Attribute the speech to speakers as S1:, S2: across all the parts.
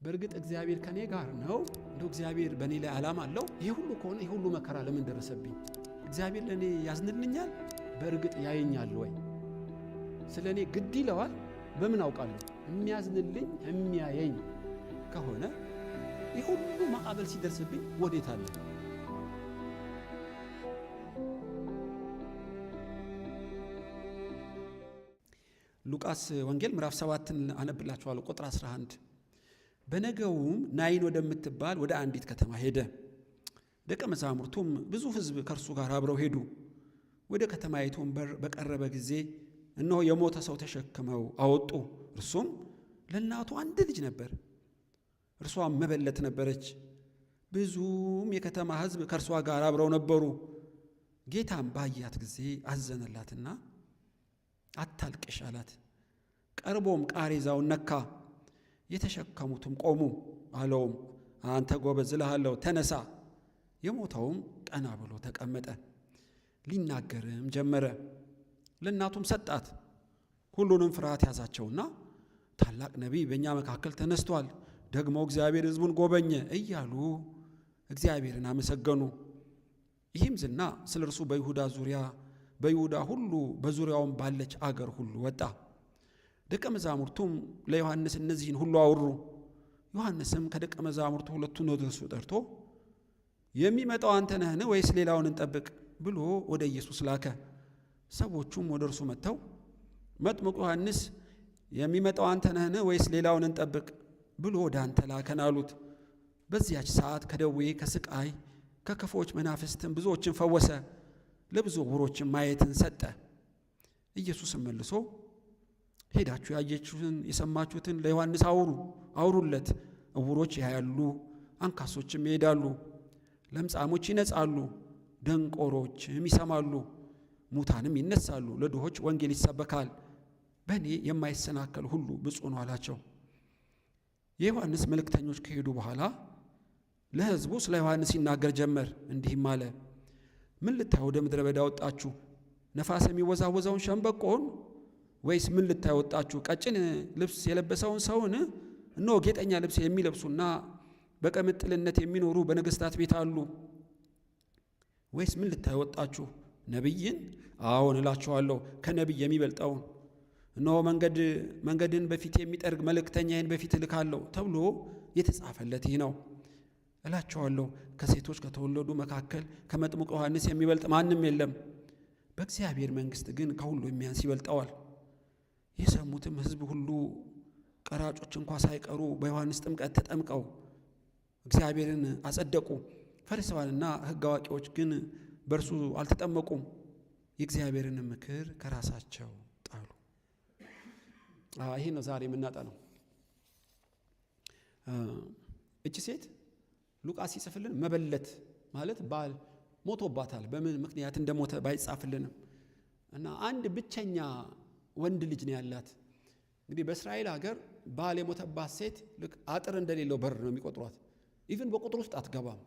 S1: በእርግጥ እግዚአብሔር ከኔ ጋር ነው? እንደው እግዚአብሔር በእኔ ላይ ዓላማ አለው? ይሄ ሁሉ ከሆነ ይሄ ሁሉ መከራ ለምን ደረሰብኝ? እግዚአብሔር ለእኔ ያዝንልኛል? በእርግጥ ያየኛል ወይ? ስለ እኔ ግድ ይለዋል? በምን አውቃለሁ? የሚያዝንልኝ የሚያየኝ ከሆነ ይህ ሁሉ ማዕበል ሲደርስብኝ ወዴት አለ? ሉቃስ ወንጌል ምዕራፍ 7ን አነብላችኋለሁ። ቁጥር 11 በነገውም ናይን ወደምትባል ወደ አንዲት ከተማ ሄደ። ደቀ መዛሙርቱም ብዙ ሕዝብ ከእርሱ ጋር አብረው ሄዱ። ወደ ከተማይቱም በር በቀረበ ጊዜ እነሆ የሞተ ሰው ተሸክመው አወጡ። እርሱም ለእናቱ አንድ ልጅ ነበር፣ እርሷም መበለት ነበረች። ብዙም የከተማ ሕዝብ ከእርሷ ጋር አብረው ነበሩ። ጌታም ባያት ጊዜ አዘነላትና አታልቅሽ አላት። ቀርቦም ቃሬዛውን ነካ፣ የተሸከሙትም ቆሙ። አለውም አንተ ጎበዝ እልሃለሁ ተነሳ። የሞተውም ቀና ብሎ ተቀመጠ፣ ሊናገርም ጀመረ። ለእናቱም ሰጣት። ሁሉንም ፍርሃት ያዛቸውና ታላቅ ነቢይ በእኛ መካከል ተነስቷል፣ ደግሞ እግዚአብሔር ሕዝቡን ጎበኘ እያሉ እግዚአብሔርን አመሰገኑ። ይህም ዝና ስለ እርሱ በይሁዳ ሁሉ በዙሪያውም ባለች አገር ሁሉ ወጣ። ደቀ መዛሙርቱም ለዮሐንስ እነዚህን ሁሉ አወሩ። ዮሐንስም ከደቀ መዛሙርቱ ሁለቱን ወደ እርሱ ጠርቶ የሚመጣው አንተ ነህን ወይስ ሌላውን እንጠብቅ ብሎ ወደ ኢየሱስ ላከ። ሰዎቹም ወደ እርሱ መጥተው መጥምቁ ዮሐንስ የሚመጣው አንተ ነህን ወይስ ሌላውን እንጠብቅ ብሎ ወደ አንተ ላከን አሉት። በዚያች ሰዓት ከደዌ ከስቃይ ከክፉዎች መናፍስትም ብዙዎችን ፈወሰ፣ ለብዙ ዕውሮችም ማየትን ሰጠ። ኢየሱስም መልሶ ሄዳችሁ ያያችሁትን የሰማችሁትን ለዮሐንስ አውሩለት። ዕውሮች ያያሉ፣ አንካሶችም ይሄዳሉ፣ ለምጻሞች ይነጻሉ፣ ደንቆሮችም ይሰማሉ፣ ሙታንም ይነሳሉ፣ ለድሆች ወንጌል ይሰበካል። በእኔ የማይሰናከል ሁሉ ብፁዕ ነው አላቸው። የዮሐንስ መልእክተኞች ከሄዱ በኋላ ለሕዝቡ ስለ ዮሐንስ ይናገር ጀመር፣ እንዲህም አለ። ምን ልታዩ ወደ ምድረ በዳ ወጣችሁ? ነፋስ የሚወዛወዘውን ሸምበቆን? ወይስ ምን ልታዩ ወጣችሁ? ቀጭን ልብስ የለበሰውን ሰውን? እነሆ ጌጠኛ ልብስ የሚለብሱና በቅምጥልነት የሚኖሩ በነገሥታት ቤት አሉ። ወይስ ምን ልታዩ ወጣችሁ? ነቢይን? አዎን እላችኋለሁ፣ ከነቢይ የሚበልጠውን። እነሆ መንገድን በፊት የሚጠርግ መልእክተኛዬን በፊት እልካለሁ ተብሎ የተጻፈለት ይህ ነው። እላችኋለሁ ከሴቶች ከተወለዱ መካከል ከመጥምቁ ዮሐንስ የሚበልጥ ማንም የለም። በእግዚአብሔር መንግሥት ግን ከሁሉ የሚያንስ ይበልጠዋል። የሰሙትም ሕዝብ ሁሉ ቀራጮች እንኳ ሳይቀሩ በዮሐንስ ጥምቀት ተጠምቀው እግዚአብሔርን አጸደቁ። ፈሪሳውያንና ሕግ አዋቂዎች ግን በእርሱ አልተጠመቁም፣ የእግዚአብሔርን ምክር ከራሳቸው ጣሉ። ይሄ ነው ዛሬ የምናጠነው። እቺ ሴት ሉቃስ ሲጽፍልን መበለት ማለት ባል ሞቶባታል። በምን ምክንያት እንደሞተ ባይጻፍልንም እና አንድ ብቸኛ ወንድ ልጅ ነው ያላት። እንግዲህ በእስራኤል ሀገር ባል የሞተባት ሴት ልክ አጥር እንደሌለው በር ነው የሚቆጥሯት። ኢቭን በቁጥር ውስጥ አትገባም።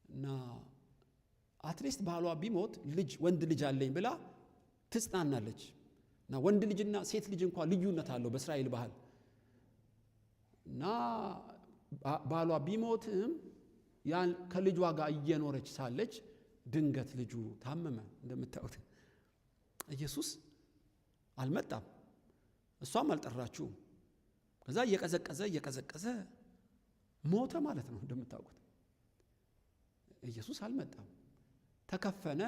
S1: እና አትሊስት ባሏ ቢሞት ወንድ ልጅ አለኝ ብላ ትጽናናለች። እና ወንድ ልጅና ሴት ልጅ እንኳን ልዩነት አለው በእስራኤል ባህል። እና ባሏ ቢሞትም ያን ከልጇ ጋር እየኖረች ሳለች ድንገት ልጁ ታመመ። እንደምታዩት ኢየሱስ አልመጣም፣ እሷም አልጠራችውም። ከዛ እየቀዘቀዘ ሞተ ማለት ነው። እንደምታውቁት ኢየሱስ አልመጣም። ተከፈነ፣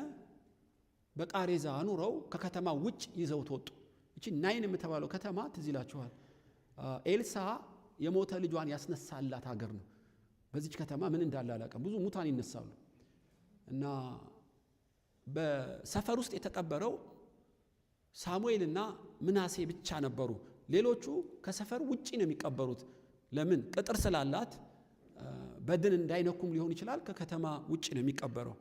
S1: በቃሬዛ አኑረው ከከተማ ውጭ ይዘውት ወጡ። እቺ ናይን የምትባለው ከተማ ትዝ ይላችኋል። ኤልሳ የሞተ ልጇን ያስነሳላት ሀገር ነው። በዚች ከተማ ምን እንዳለ አላውቅም፣ ብዙ ሙታን ይነሳሉ። እና በሰፈር ውስጥ የተቀበረው ሳሙኤልና ምናሴ ብቻ ነበሩ። ሌሎቹ ከሰፈር ውጪ ነው የሚቀበሩት። ለምን? ቅጥር ስላላት በድን እንዳይነኩም ሊሆን ይችላል። ከከተማ ውጪ ነው የሚቀበረው።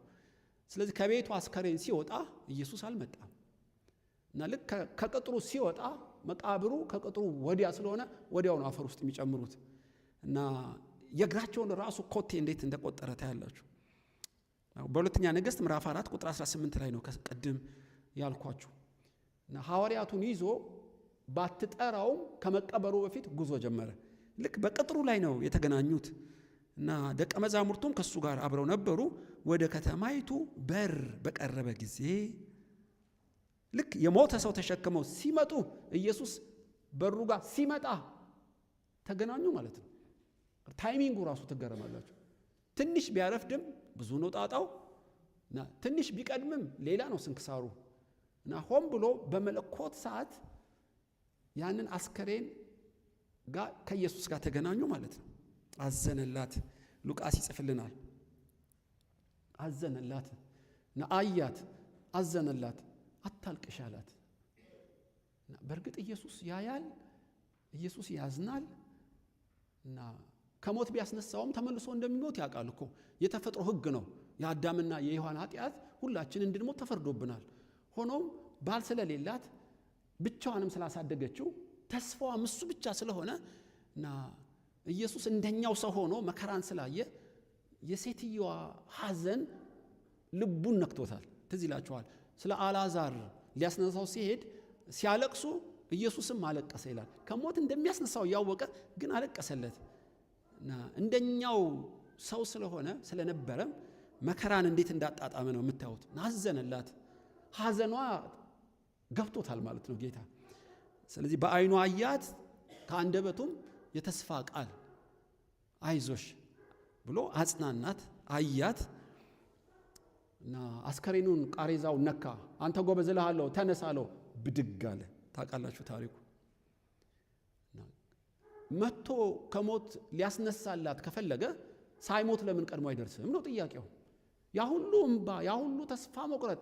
S1: ስለዚህ ከቤቱ አስከሬን ሲወጣ ኢየሱስ አልመጣም። እና ልክ ከቅጥሩ ሲወጣ መቃብሩ ከቅጥሩ ወዲያ ስለሆነ ወዲያው ነው አፈር ውስጥ የሚጨምሩት። እና የእግራቸውን ራሱ ኮቴ እንዴት እንደቆጠረ ታያላችሁ። በሁለተኛ ነገሥት ምዕራፍ 4 ቁጥር 18 ላይ ነው ቅድም ያልኳችሁ። እና ሐዋርያቱን ይዞ ባትጠራውም ከመቀበሩ በፊት ጉዞ ጀመረ። ልክ በቅጥሩ ላይ ነው የተገናኙት እና ደቀ መዛሙርቱም ከሱ ጋር አብረው ነበሩ። ወደ ከተማይቱ በር በቀረበ ጊዜ ልክ የሞተ ሰው ተሸክመው ሲመጡ ኢየሱስ በሩ ጋር ሲመጣ ተገናኙ ማለት ነው። ታይሚንጉ ራሱ ትገረማላችሁ። ትንሽ ቢያረፍድም ብዙ ነው ጣጣው እና ትንሽ ቢቀድምም ሌላ ነው ስንክሳሩ እና ሆን ብሎ በመለኮት ሰዓት ያንን አስከሬን ጋር ከኢየሱስ ጋር ተገናኙ ማለት ነው። አዘነላት። ሉቃስ ይጽፍልናል። አዘነላት እና አያት፣ አዘነላት፣ አታልቅሽ አላት። እና በእርግጥ ኢየሱስ ያያል፣ ኢየሱስ ያዝናል እና ከሞት ቢያስነሳውም ተመልሶ እንደሚሞት ያውቃል እኮ። የተፈጥሮ ሕግ ነው። የአዳምና የሔዋን ኃጢአት ሁላችን እንድንሞት ተፈርዶብናል። ሆኖም ባል ስለሌላት ብቻዋንም ስላሳደገችው ተስፋዋም እሱ ብቻ ስለሆነ እና ኢየሱስ እንደኛው ሰው ሆኖ መከራን ስላየ የሴትዮዋ ሐዘን ልቡን ነክቶታል። ትዝ ይላችኋል። ስለ አልዓዛር ሊያስነሳው ሲሄድ ሲያለቅሱ ኢየሱስም አለቀሰ ይላል። ከሞት እንደሚያስነሳው ያወቀ ግን አለቀሰለት እና እንደኛው ሰው ስለሆነ ስለነበረም መከራን እንዴት እንዳጣጣመ ነው የምታዩት። አዘነላት። ሐዘኗ ገብቶታል ማለት ነው ጌታ። ስለዚህ በዓይኑ አያት፣ ከአንደበቱም የተስፋ ቃል አይዞሽ ብሎ አጽናናት። አያት እና አስከሬኑን ቃሬዛው ነካ። አንተ ጎበዝ እልሃለሁ ተነሳ አለው። ብድግ አለ። ታውቃላችሁ ታሪኩ። መጥቶ ከሞት ሊያስነሳላት ከፈለገ ሳይሞት ለምን ቀድሞ አይደርስም ነው ጥያቄው። ያ ሁሉ እንባ፣ ያ ሁሉ ተስፋ መቁረጥ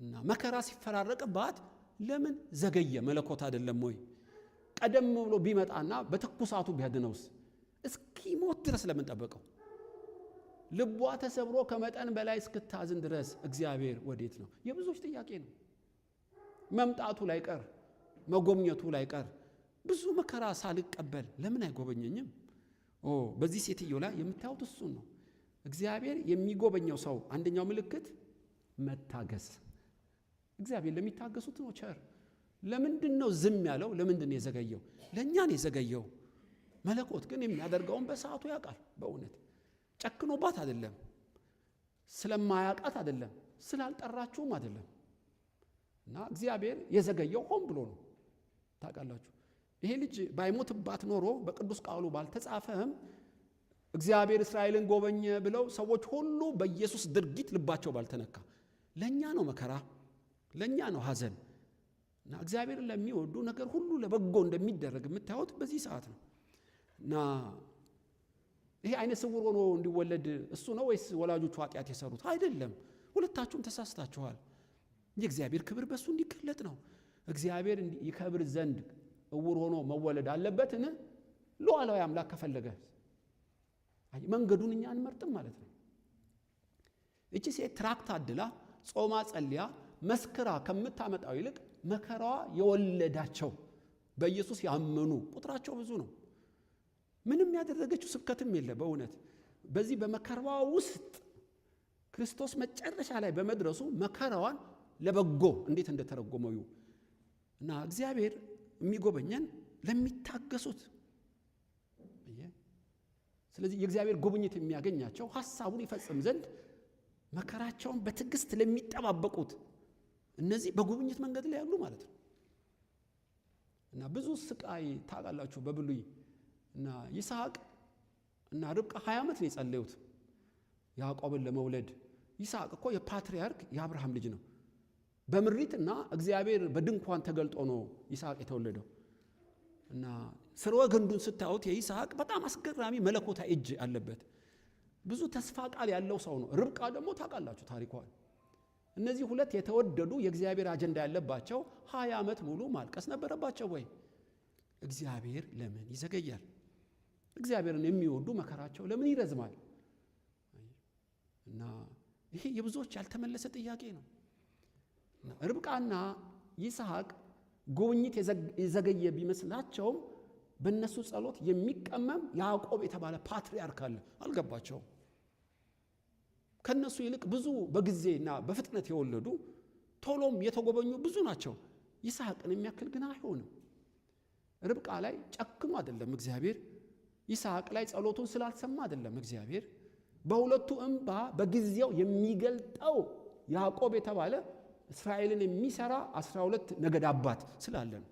S1: እና መከራ ሲፈራረቅባት ለምን ዘገየ? መለኮት አይደለም ወይ? ቀደም ብሎ ቢመጣና በትኩሳቱ ቢያድነውስ? እስኪ ሞት ድረስ ለምን ጠበቀው? ልቧ ተሰብሮ ከመጠን በላይ እስክታዝን ድረስ እግዚአብሔር ወዴት ነው? የብዙዎች ጥያቄ ነው። መምጣቱ ላይ ቀር፣ መጎብኘቱ ላይ ቀር፣ ብዙ መከራ ሳልቀበል ለምን አይጎበኘኝም? በዚህ ሴትዮ ላይ የምታዩት እሱ ነው። እግዚአብሔር የሚጎበኘው ሰው አንደኛው ምልክት መታገስ። እግዚአብሔር ለሚታገሱት ነው ቸር። ለምንድን ነው ዝም ያለው? ለምንድን ነው የዘገየው? ለእኛ ነው የዘገየው። መለኮት ግን የሚያደርገውን በሰዓቱ ያውቃል። በእውነት ጨክኖባት አይደለም፣ ስለማያውቃት አይደለም፣ ስላልጠራችሁም አይደለም። እና እግዚአብሔር የዘገየው ሆን ብሎ ነው። ታውቃላችሁ ይሄ ልጅ ባይሞትባት ኖሮ በቅዱስ ቃሉ ባልተጻፈም እግዚአብሔር እስራኤልን ጎበኘ ብለው ሰዎች ሁሉ በኢየሱስ ድርጊት ልባቸው ባልተነካ። ለእኛ ነው መከራ፣ ለእኛ ነው ሐዘን። እና እግዚአብሔርን ለሚወዱ ነገር ሁሉ ለበጎ እንደሚደረግ የምታዩት በዚህ ሰዓት ነው። እና ይሄ አይነ ስውር ሆኖ እንዲወለድ እሱ ነው ወይስ ወላጆቹ ኃጢአት የሰሩት? አይደለም። ሁለታችሁም ተሳስታችኋል። የእግዚአብሔር ክብር በሱ እንዲገለጥ ነው። እግዚአብሔር ይከብር ዘንድ እውር ሆኖ መወለድ አለበትን? ሉዓላዊ አምላክ ከፈለገ መንገዱን እኛ አንመርጥም ማለት ነው። እቺ ሴት ትራክት አድላ ጾማ ጸልያ መስክራ ከምታመጣው ይልቅ መከራዋ የወለዳቸው በኢየሱስ ያመኑ ቁጥራቸው ብዙ ነው። ምንም ያደረገችው ስብከትም የለ። በእውነት በዚህ በመከራዋ ውስጥ ክርስቶስ መጨረሻ ላይ በመድረሱ መከራዋን ለበጎ እንዴት እንደተረጎመው እና እግዚአብሔር የሚጎበኘን ለሚታገሱት። ስለዚህ የእግዚአብሔር ጉብኝት የሚያገኛቸው ሐሳቡን ይፈጽም ዘንድ መከራቸውን በትዕግስት ለሚጠባበቁት እነዚህ በጉብኝት መንገድ ላይ ያሉ ማለት ነው። እና ብዙ ስቃይ ታውቃላችሁ በብሉይ እና ይስሐቅ እና ርብቃ 20 ዓመት ነው የጸለዩት ያዕቆብን ለመውለድ። ይስሐቅ እኮ የፓትርያርክ የአብርሃም ልጅ ነው። በምሪትና እግዚአብሔር በድንኳን ተገልጦ ነው ይስሐቅ የተወለደው። እና ስርወ ግንዱን ስታዩት የይስሐቅ በጣም አስገራሚ መለኮታዊ እጅ አለበት። ብዙ ተስፋ ቃል ያለው ሰው ነው። ርብቃ ደግሞ ታውቃላችሁ ታሪኳን። እነዚህ ሁለት የተወደዱ የእግዚአብሔር አጀንዳ ያለባቸው 20 ዓመት ሙሉ ማልቀስ ነበረባቸው ወይ? እግዚአብሔር ለምን ይዘገያል? እግዚአብሔርን የሚወዱ መከራቸው ለምን ይረዝማል? እና ይሄ የብዙዎች ያልተመለሰ ጥያቄ ነው። ርብቃና ይስሐቅ ጉብኝት የዘገየ ቢመስላቸውም በእነሱ ጸሎት የሚቀመም ያዕቆብ የተባለ ፓትርያርክ አለ። አልገባቸውም። ከነሱ ይልቅ ብዙ በጊዜና በፍጥነት የወለዱ ቶሎም የተጎበኙ ብዙ ናቸው። ይስሐቅን የሚያክል ግን አይሆንም። ርብቃ ላይ ጨክኖ አይደለም እግዚአብሔር። ይስሐቅ ላይ ጸሎቱን ስላልሰማ አይደለም እግዚአብሔር። በሁለቱ እንባ በጊዜው የሚገልጠው ያዕቆብ የተባለ እስራኤልን የሚሰራ 12 ነገድ አባት ስላለ ነው።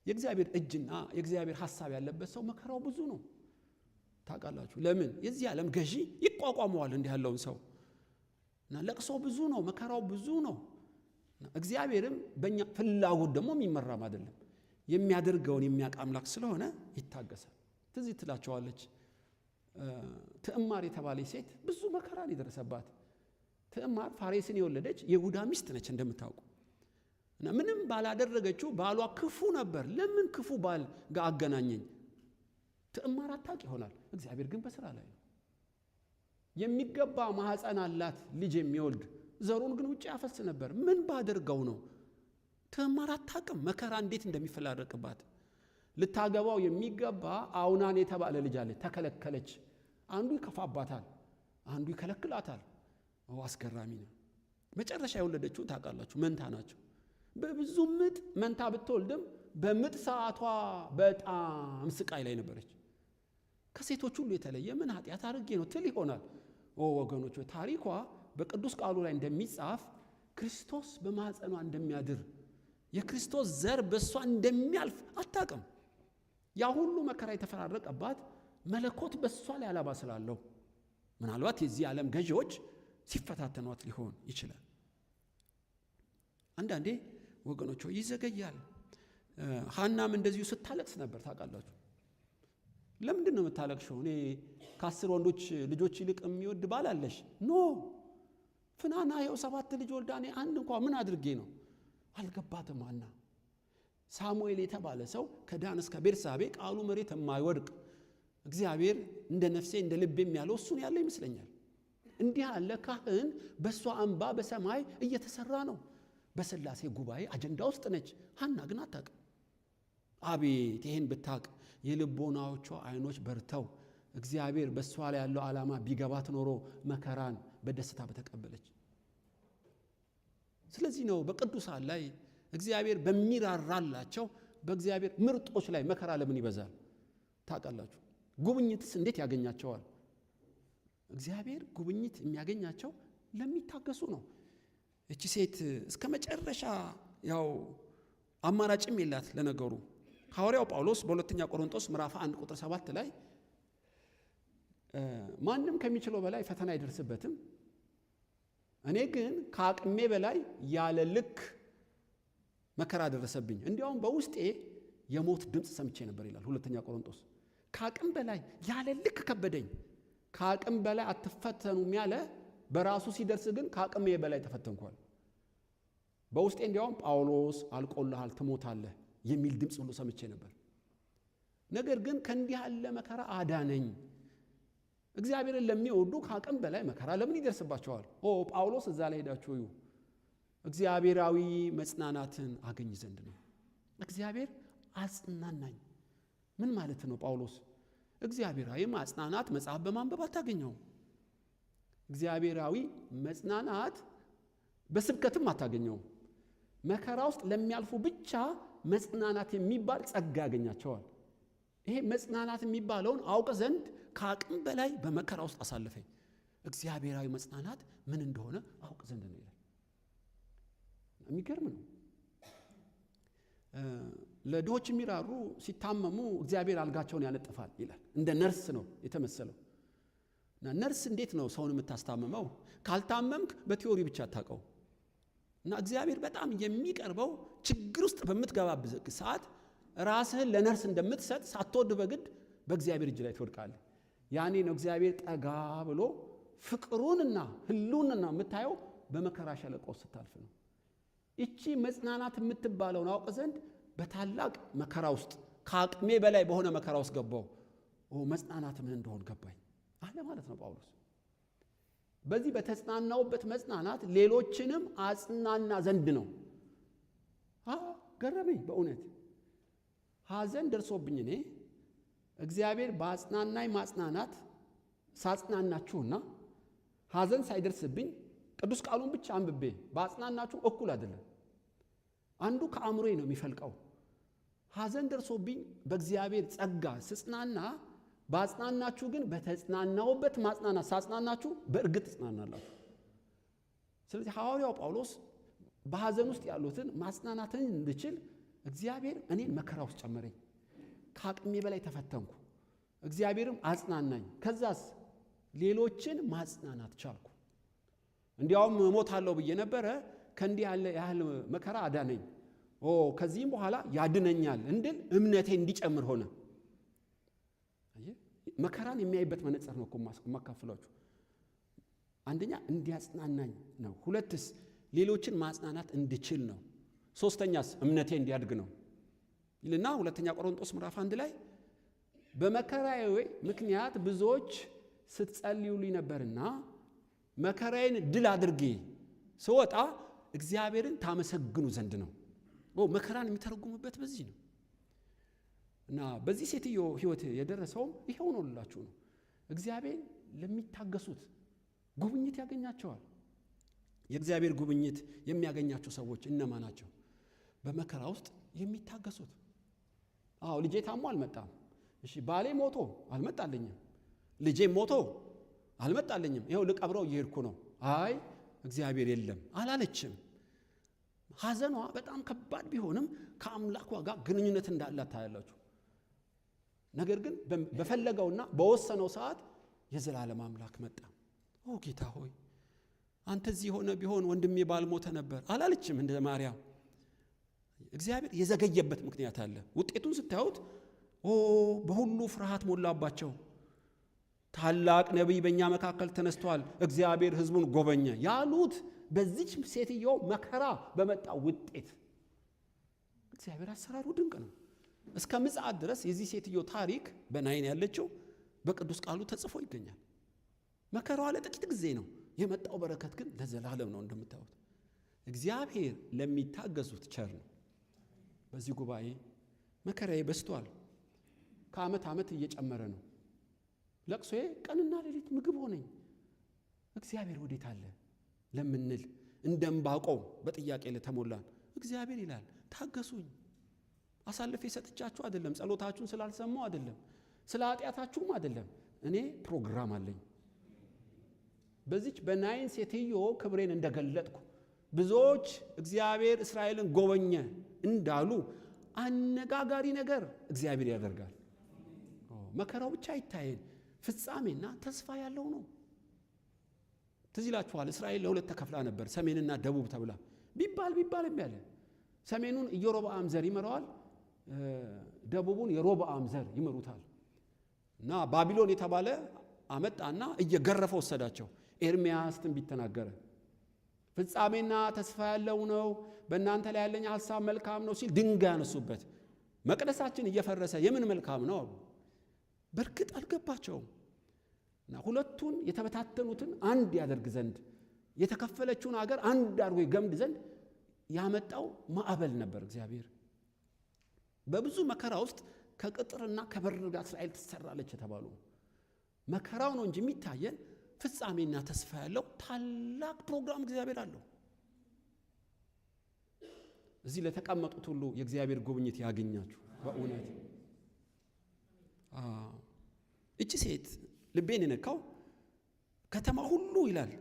S1: የእግዚአብሔር እጅና የእግዚአብሔር ሐሳብ ያለበት ሰው መከራው ብዙ ነው። ታውቃላችሁ ለምን? የዚህ ዓለም ገዢ ይቋቋመዋል እንዲህ ያለውን ሰው እና ለቅሶ ብዙ ነው፣ መከራው ብዙ ነው። እግዚአብሔርም በእኛ ፍላጎት ደግሞ የሚመራም አይደለም። የሚያደርገውን የሚያውቅ አምላክ ስለሆነ ይታገሳል። ትዝ ትላቸዋለች ትዕማር የተባለች ሴት ብዙ መከራን የደረሰባት። ትዕማር ፋሬስን የወለደች የይሁዳ ሚስት ነች እንደምታውቁ። እና ምንም ባላደረገችው ባሏ ክፉ ነበር። ለምን ክፉ ባል ጋር አገናኘኝ? ትዕማር አታውቅ ይሆናል። እግዚአብሔር ግን በስራ ላይ ነው። የሚገባ ማህፀን አላት ልጅ የሚወልድ ዘሩን ግን ውጭ ያፈስ ነበር። ምን ባደርገው ነው? ትዕማር አታውቅም መከራ እንዴት እንደሚፈላረቅባት። ልታገባው የሚገባ አውናን የተባለ ልጅ አለ። ተከለከለች። አንዱ ይከፋባታል፣ አንዱ ይከለክላታል። አስገራሚ ነው። መጨረሻ የወለደችው ታውቃላችሁ መንታ ናቸው። በብዙ ምጥ መንታ ብትወልድም በምጥ ሰዓቷ በጣም ስቃይ ላይ ነበረች። ከሴቶች ሁሉ የተለየ ምን ኃጢአት አድርጌ ነው ትል ይሆናል። ወገኖች ታሪኳ በቅዱስ ቃሉ ላይ እንደሚጻፍ ክርስቶስ በማህፀኗ እንደሚያድር የክርስቶስ ዘር በእሷ እንደሚያልፍ አታውቅም። ያ ሁሉ መከራ የተፈራረቀባት መለኮት በእሷ ላይ ዓላማ ስላለው ምናልባት የዚህ ዓለም ገዢዎች ሲፈታተኗት ሊሆን ይችላል። አንዳንዴ ወገኖች ይዘገያል። ሐናም እንደዚሁ ስታለቅስ ነበር ታውቃላችሁ። ለምንድን ነው የምታለቅሽው? እኔ ከ10 ወንዶች ልጆች ይልቅ የሚወድ ባል አለሽ? ኖ ፍናና ይኸው 7 ልጅ ወልዳ እኔ አንድ እንኳን ምን አድርጌ ነው? አልገባትም። ሐና ሳሙኤል የተባለ ሰው ከዳን እስከ ቤርሳቤ ቃሉ መሬት የማይወድቅ እግዚአብሔር እንደ ነፍሴ እንደ ልቤም ያለው እሱን ያለ ይመስለኛል። እንዲህ ያለ ካህን በእሷ እንባ በሰማይ እየተሰራ ነው። በሥላሴ ጉባኤ አጀንዳ ውስጥ ነች። ሐና ግን አታውቅም። አቤት ይህን ብታውቅ የልቦናዎቿ አይኖች በርተው እግዚአብሔር በእሷ ላይ ያለው ዓላማ ቢገባት ኖሮ መከራን በደስታ በተቀበለች። ስለዚህ ነው በቅዱሳን ላይ እግዚአብሔር በሚራራላቸው በእግዚአብሔር ምርጦች ላይ መከራ ለምን ይበዛል ታውቃላችሁ? ጉብኝትስ እንዴት ያገኛቸዋል? እግዚአብሔር ጉብኝት የሚያገኛቸው ለሚታገሱ ነው። እቺ ሴት እስከ መጨረሻ ያው አማራጭም የላት ለነገሩ። ሐዋርያው ጳውሎስ በሁለተኛ ቆሮንቶስ ምዕራፍ 1 ቁጥር 7 ላይ ማንም ከሚችለው በላይ ፈተና አይደርስበትም፣ እኔ ግን ከአቅሜ በላይ ያለ ልክ መከራ ደረሰብኝ፣ እንዲያውም በውስጤ የሞት ድምፅ ሰምቼ ነበር ይላል ሁለተኛ ቆሮንቶስ። ከአቅም በላይ ያለ ልክ ከበደኝ። ከአቅም በላይ አትፈተኑም ያለ በራሱ ሲደርስ ግን ከአቅሜ በላይ ተፈተንኳል። በውስጤ እንዲያውም ጳውሎስ አልቆልሃል ትሞታለህ የሚል ድምፅ ሁሉ ሰምቼ ነበር። ነገር ግን ከእንዲህ ያለ መከራ አዳነኝ። እግዚአብሔርን ለሚወዱ ከአቅም በላይ መከራ ለምን ይደርስባቸዋል? ጳውሎስ እዛ ላይ ሄዳችሁ እዩ። እግዚአብሔራዊ መጽናናትን አገኝ ዘንድ ነው። እግዚአብሔር አጽናናኝ። ምን ማለት ነው ጳውሎስ? እግዚአብሔራዊ ማጽናናት መጽሐፍ በማንበብ አታገኘው። እግዚአብሔራዊ መጽናናት በስብከትም አታገኘው። መከራ ውስጥ ለሚያልፉ ብቻ መጽናናት የሚባል ጸጋ ያገኛቸዋል። ይሄ መጽናናት የሚባለውን አውቅ ዘንድ ከአቅም በላይ በመከራ ውስጥ አሳልፈኝ። እግዚአብሔራዊ መጽናናት ምን እንደሆነ አውቅ ዘንድ ነው ይላል። የሚገርም ነው። ለድሆች የሚራሩ ሲታመሙ እግዚአብሔር አልጋቸውን ያነጥፋል ይላል። እንደ ነርስ ነው የተመሰለው። እና ነርስ እንዴት ነው ሰውን የምታስታምመው? ካልታመምክ በቲዮሪ ብቻ አታውቀው። እና እግዚአብሔር በጣም የሚቀርበው ችግር ውስጥ በምትገባበት ሰዓት ራስህን ለነርስ እንደምትሰጥ ሳትወድ በግድ በእግዚአብሔር እጅ ላይ ትወድቃለህ። ያኔ ነው እግዚአብሔር ጠጋ ብሎ ፍቅሩንና ህልውናን የምታየው በመከራ ሸለቆ ስታልፍ ነው። እቺ መጽናናት የምትባለውን አውቅ ዘንድ በታላቅ መከራ ውስጥ ከአቅሜ በላይ በሆነ መከራ ውስጥ ገባው። መጽናናት ምን እንደሆነ ገባኝ አለ ማለት ነው ጳውሎስ። በዚህ በተጽናናውበት መጽናናት ሌሎችንም አጽናና ዘንድ ነው። ገረመኝ በእውነት ሐዘን ደርሶብኝ እኔ እግዚአብሔር በአጽናናኝ ማጽናናት ሳጽናናችሁና ሐዘን ሳይደርስብኝ ቅዱስ ቃሉን ብቻ አንብቤ በአጽናናችሁ እኩል አይደለም። አንዱ ከአእምሮዬ ነው የሚፈልቀው። ሐዘን ደርሶብኝ በእግዚአብሔር ጸጋ ስጽናና ባጽናናችሁ ግን በተጽናናውበት ማጽናናት ሳጽናናችሁ በእርግጥ ጽናናላችሁ። ስለዚህ ሐዋርያው ጳውሎስ በሐዘን ውስጥ ያሉትን ማጽናናትን እንድችል እግዚአብሔር እኔን መከራ ውስጥ ጨመረኝ። ከአቅሜ በላይ ተፈተንኩ፣ እግዚአብሔርም አጽናናኝ። ከዛስ ሌሎችን ማጽናናት ቻልኩ። እንዲያውም እሞታለሁ ብዬ ነበረ፣ ከእንዲህ ያህል መከራ አዳነኝ። ከዚህም በኋላ ያድነኛል እንድል እምነቴ እንዲጨምር ሆነ። መከራን የሚያይበት መነጽር ነው እኮ የማካፍላችሁ። አንደኛ እንዲያጽናናኝ ነው። ሁለትስ ሌሎችን ማጽናናት እንድችል ነው። ሶስተኛስ እምነቴ እንዲያድግ ነው ይልና ሁለተኛ ቆሮንቶስ ምዕራፍ 1 ላይ በመከራዬ ምክንያት ብዙዎች ስትጸልዩልኝ ነበርና መከራዬን ድል አድርጌ ስወጣ እግዚአብሔርን ታመሰግኑ ዘንድ ነው። መከራን የሚተረጉምበት በዚህ ነው። እና በዚህ ሴትዮ ሕይወት የደረሰውም ይሄው ነው ልላችሁ ነው። እግዚአብሔር ለሚታገሱት ጉብኝት ያገኛቸዋል። የእግዚአብሔር ጉብኝት የሚያገኛቸው ሰዎች እነማ ናቸው? በመከራ ውስጥ የሚታገሱት። ልጄ ታሞ አልመጣም። እሺ ባሌ ሞቶ አልመጣልኝም። ልጄም ሞቶ አልመጣልኝም። ይኸው ልቀብረው እየሄድኩ ነው። አይ እግዚአብሔር የለም አላለችም። ሐዘኗ በጣም ከባድ ቢሆንም ከአምላኳ ጋር ግንኙነት እንዳላት ታያላችሁ። ነገር ግን በፈለገውና በወሰነው ሰዓት የዘላለም አምላክ መጣ። ጌታ ሆይ አንተ እዚህ ሆነ ቢሆን ወንድሜ ባልሞተ ነበር አላለችም። እንደ ማርያም እግዚአብሔር የዘገየበት ምክንያት አለ። ውጤቱን ስታዩት በሁሉ ፍርሃት ሞላባቸው። ታላቅ ነቢይ በእኛ መካከል ተነስቷል፣ እግዚአብሔር ሕዝቡን ጎበኘ ያሉት በዚች ሴትዮ መከራ በመጣ ውጤት። እግዚአብሔር አሰራሩ ድንቅ ነው። እስከ ምጽአት ድረስ የዚህ ሴትዮ ታሪክ በናይን ያለችው በቅዱስ ቃሉ ተጽፎ ይገኛል። መከራዋ ለጥቂት ጊዜ ነው፣ የመጣው በረከት ግን ለዘላለም ነው። እንደምታዩት እግዚአብሔር ለሚታገሱት ቸር ነው። በዚህ ጉባኤ መከራዬ በስቷል፣ ከዓመት ዓመት እየጨመረ ነው። ለቅሶዬ ቀንና ሌሊት ምግብ ሆነኝ። እግዚአብሔር ወዴት አለ ለምንል እንደ ዕንባቆም በጥያቄ ለተሞላን እግዚአብሔር ይላል ታገሱኝ። አሳልፌ ሰጥቻችሁ አይደለም፣ ጸሎታችሁን ስላልሰማው አይደለም፣ ስለ ኃጢአታችሁም አይደለም። እኔ ፕሮግራም አለኝ። በዚች በናይን ሴትዮ ክብሬን እንደገለጥኩ ብዙዎች እግዚአብሔር እስራኤልን ጎበኘ እንዳሉ አነጋጋሪ ነገር እግዚአብሔር ያደርጋል። መከራው ብቻ አይታየን፣ ፍጻሜና ተስፋ ያለው ነው። ትዝ ይላችኋል፣ እስራኤል ለሁለት ተከፍላ ነበር፣ ሰሜንና ደቡብ ተብላ። ቢባል ያለ ሰሜኑን ኢዮሮብዓም ዘር ይመራዋል፣ ደቡቡን የሮብዓም ዘር ይመሩታል። እና ባቢሎን የተባለ አመጣና እየገረፈ ወሰዳቸው። ኤርምያስ ትንቢት ተናገረ። ፍጻሜና ተስፋ ያለው ነው፣ በእናንተ ላይ ያለኝ ሐሳብ መልካም ነው ሲል ድንጋይ ያነሱበት። መቅደሳችን እየፈረሰ የምን መልካም ነው አሉ። በእርግጥ አልገባቸውም። እና ሁለቱን የተበታተኑትን አንድ ያደርግ ዘንድ የተከፈለችውን አገር አንድ አድርጎ ይገምድ ዘንድ ያመጣው ማዕበል ነበር እግዚአብሔር። በብዙ መከራ ውስጥ ከቅጥርና ከበር ጋር እስራኤል ትሰራለች የተባሉ መከራው ነው እንጂ የሚታየን ፍጻሜና ተስፋ ያለው ታላቅ ፕሮግራም እግዚአብሔር አለው። እዚህ ለተቀመጡት ሁሉ የእግዚአብሔር ጉብኝት ያገኛችሁ በእውነት። እቺ ሴት ልቤን የነካው ከተማ ሁሉ ይላል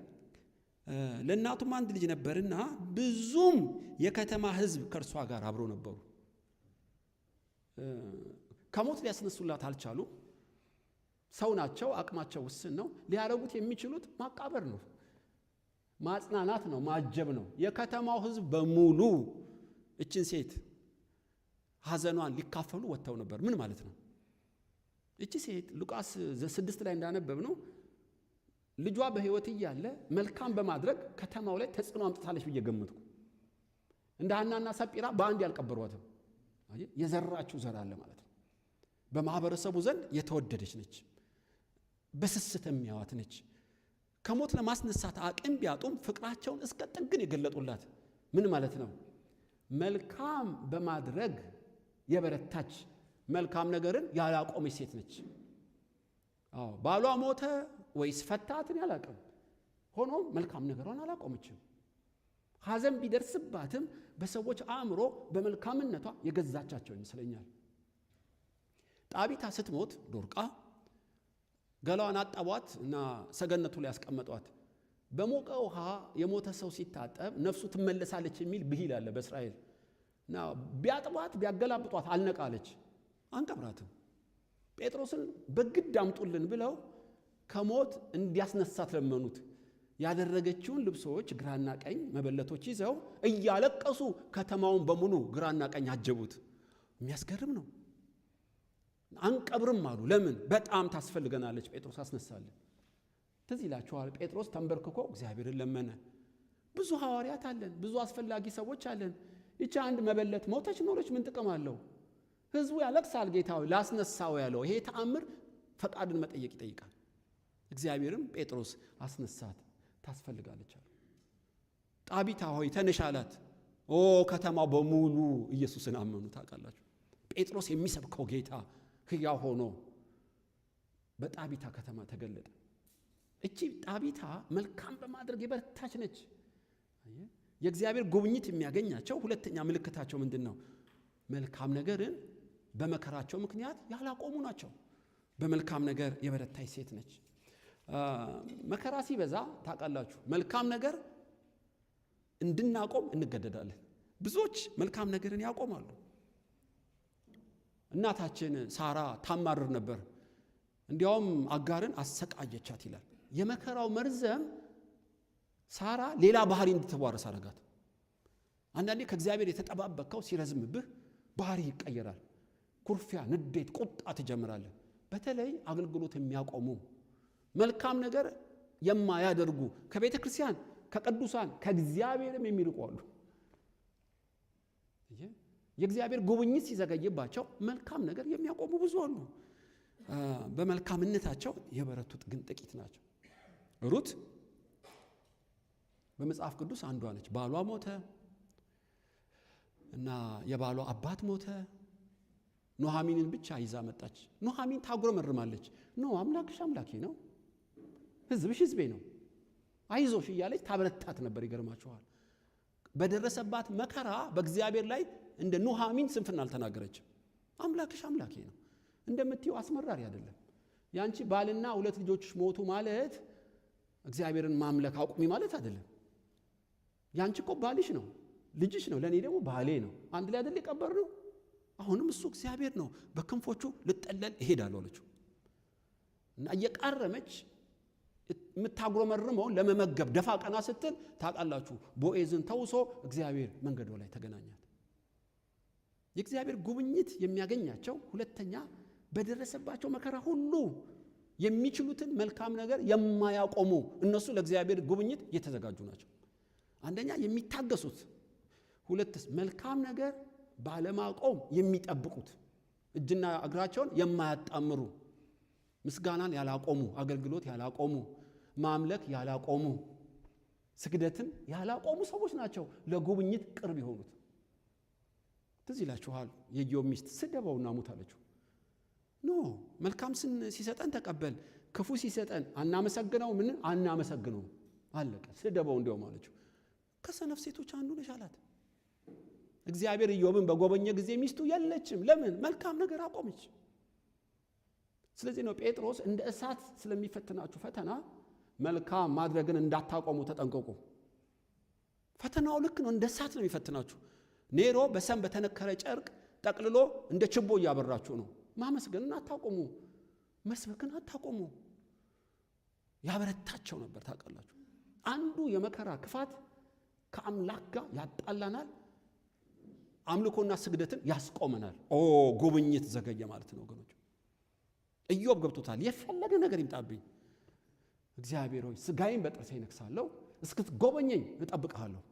S1: ለእናቱም አንድ ልጅ ነበርና ብዙም የከተማ ሕዝብ ከእርሷ ጋር አብረው ነበሩ። ከሞት ሊያስነሱላት አልቻሉ። ሰው ናቸው፣ አቅማቸው ውስን ነው። ሊያረጉት የሚችሉት ማቃበር ነው፣ ማጽናናት ነው፣ ማጀብ ነው። የከተማው ሕዝብ በሙሉ እችን ሴት ሐዘኗን ሊካፈሉ ወጥተው ነበር። ምን ማለት ነው? እቺ ሴት ሉቃስ 6 ላይ እንዳነበብ ነው ልጇ በሕይወት እያለ መልካም በማድረግ ከተማው ላይ ተጽዕኖ አምጥታለች ብዬ ገመትኩ። እንደ ሐናና ሰጲራ በአንድ ያልቀበሯትም የዘራችው ዘር አለ ማለት ነው። በማህበረሰቡ ዘንድ የተወደደች ነች፣ በስስት የሚያዋት ነች። ከሞት ለማስነሳት አቅም ቢያጡም ፍቅራቸውን እስከ ጥግን የገለጡላት ምን ማለት ነው? መልካም በማድረግ የበረታች መልካም ነገርን ያላቆመች ሴት ነች። ባሏ ሞተ ወይስ ፈታትን ያላቀም ሆኖም መልካም ነገሯን አላቆመችም። ሐዘን ቢደርስባትም በሰዎች አእምሮ በመልካምነቷ የገዛቻቸው ይመስለኛል። ጣቢታ ስትሞት ዶርቃ ገላዋን አጠቧት እና ሰገነቱ ላይ ያስቀመጧት። በሞቀ ውሃ የሞተ ሰው ሲታጠብ ነፍሱ ትመለሳለች የሚል ብሂል አለ በእስራኤል እና ቢያጥቧት ቢያገላብጧት አልነቃለች፣ አንቀብራትም። ጴጥሮስን በግድ አምጡልን ብለው ከሞት እንዲያስነሳት ለመኑት። ያደረገችውን ልብሶች ግራና ቀኝ መበለቶች ይዘው እያለቀሱ ከተማውን በሙሉ ግራና ቀኝ አጀቡት። የሚያስገርም ነው። አንቀብርም አሉ። ለምን? በጣም ታስፈልገናለች፣ ጴጥሮስ አስነሳልን። ትዝ ይላችኋል፣ ጴጥሮስ ተንበርክኮ እግዚአብሔርን ለመነ። ብዙ ሐዋርያት አለን፣ ብዙ አስፈላጊ ሰዎች አለን። ይቺ አንድ መበለት ሞተች ኖረች ምን ጥቅም አለው? ህዝቡ ያለቅሳል፣ ጌታ ሆይ ላስነሳው ያለው ይሄ ተአምር ፈቃድን መጠየቅ ይጠይቃል። እግዚአብሔርም ጴጥሮስ አስነሳት፣ ታስፈልጋለች አለ። ጣቢታ ሆይ ተነሽ አላት። ከተማው በሙሉ ኢየሱስን አመኑ። ታውቃላችሁ፣ ጴጥሮስ የሚሰብከው ጌታ ሕያው ሆኖ በጣቢታ ከተማ ተገለጠ። እቺ ጣቢታ መልካም በማድረግ የበረታች ነች። የእግዚአብሔር ጉብኝት የሚያገኛቸው ሁለተኛ ምልክታቸው ምንድን ነው? መልካም ነገርን በመከራቸው ምክንያት ያላቆሙ ናቸው። በመልካም ነገር የበረታች ሴት ነች። መከራ ሲበዛ ታውቃላችሁ፣ መልካም ነገር እንድናቆም እንገደዳለን። ብዙዎች መልካም ነገርን ያቆማሉ። እናታችን ሳራ ታማርር ነበር። እንዲያውም አጋርን አሰቃየቻት ይላል። የመከራው መርዘም ሳራ ሌላ ባህሪ እንድትዋረስ አረጋት። አንዳንዴ ከእግዚአብሔር የተጠባበቀው ሲረዝምብህ ባህሪ ይቀየራል። ኩርፊያ፣ ንዴት፣ ቁጣ ትጀምራለህ። በተለይ አገልግሎት የሚያቆሙ መልካም ነገር የማያደርጉ ከቤተ ክርስቲያን ከቅዱሳን ከእግዚአብሔርም የሚርቁ አሉ። የእግዚአብሔር ጉብኝት ሲዘገይባቸው መልካም ነገር የሚያቆሙ ብዙ አሉ። በመልካምነታቸው የበረቱት ግን ጥቂት ናቸው። ሩት በመጽሐፍ ቅዱስ አንዷ ነች። ባሏ ሞተ እና የባሏ አባት ሞተ። ኑኃሚንን ብቻ ይዛ መጣች። ኑኃሚን ታጉረመርማለች። አምላክሽ አምላኬ ነው፣ ሕዝብሽ ሕዝቤ ነው፣ አይዞሽ እያለች ታበረታት ነበር። ይገርማችኋል፣ በደረሰባት መከራ በእግዚአብሔር ላይ እንደ ኑኃሚን ስንፍና አልተናገረችም። አምላክሽ አምላኬ ነው እንደምትይው አስመራሪ አይደለም። ያንቺ ባልና 2 ልጆችሽ ሞቱ ማለት እግዚአብሔርን ማምለክ አቁሚ ማለት አይደለም። ያንቺ እኮ ባልሽ ነው፣ ልጅሽ ነው፣ ለኔ ደግሞ ባሌ ነው። አንድ ላይ አይደል የቀበርነው? አሁንም እሱ እግዚአብሔር ነው፣ በክንፎቹ ልጠለል እሄዳለሁ አለችው እና እየቃረመች የምታጉረመርመውን ለመመገብ ደፋ ቀና ስትል ታውቃላችሁ፣ ቦዔዝን ተውሶ እግዚአብሔር መንገዷ ላይ ተገናኛት። የእግዚአብሔር ጉብኝት የሚያገኛቸው ሁለተኛ በደረሰባቸው መከራ ሁሉ የሚችሉትን መልካም ነገር የማያቆሙ እነሱ ለእግዚአብሔር ጉብኝት የተዘጋጁ ናቸው። አንደኛ የሚታገሱት፣ ሁለትስ መልካም ነገር ባለማቆም የሚጠብቁት፣ እጅና እግራቸውን የማያጣምሩ፣ ምስጋናን ያላቆሙ፣ አገልግሎት ያላቆሙ፣ ማምለክ ያላቆሙ፣ ስግደትን ያላቆሙ ሰዎች ናቸው ለጉብኝት ቅርብ የሆኑት። ትዝ ይላችኋል፣ የኢዮብ ሚስት ስደበውና ሙት አለችው። መልካም ሲሰጠን ተቀበል፣ ክፉ ሲሰጠን አናመሰግነው። ምን አናመሰግነው፣ አለቀ። ስደበው እንዲያውም አለችው። ከሰነፍ ሴቶች አንዱ ነሽ አላት። እግዚአብሔር ኢዮብን በጎበኘ ጊዜ ሚስቱ የለችም። ለምን? መልካም ነገር አቆመች። ስለዚህ ነው ጴጥሮስ እንደ እሳት ስለሚፈትናችሁ ፈተና መልካም ማድረግን እንዳታቆሙ ተጠንቀቁ። ፈተናው ልክ ነው፣ እንደ እሳት ነው የሚፈትናችሁ። ኔሮ በሰም በተነከረ ጨርቅ ጠቅልሎ እንደ ችቦ እያበራችሁ ነው። ማመስገንን አታቆሙ፣ መስበክን አታቆሙ። ያበረታቸው ነበር። ታውቃላችሁ፣ አንዱ የመከራ ክፋት ከአምላክ ጋር ያጣላናል፣ አምልኮና ስግደትን ያስቆመናል። ጉብኝት ዘገየ ማለት ነው ወገኖች። ኢዮብ ገብቶታል። የፈለገ ነገር ይምጣብኝ፣ እግዚአብሔር ሆይ ስጋዬን በጥርሴ እነክሳለሁ፣ እስክትጎበኘኝ እጠብቅሃለሁ።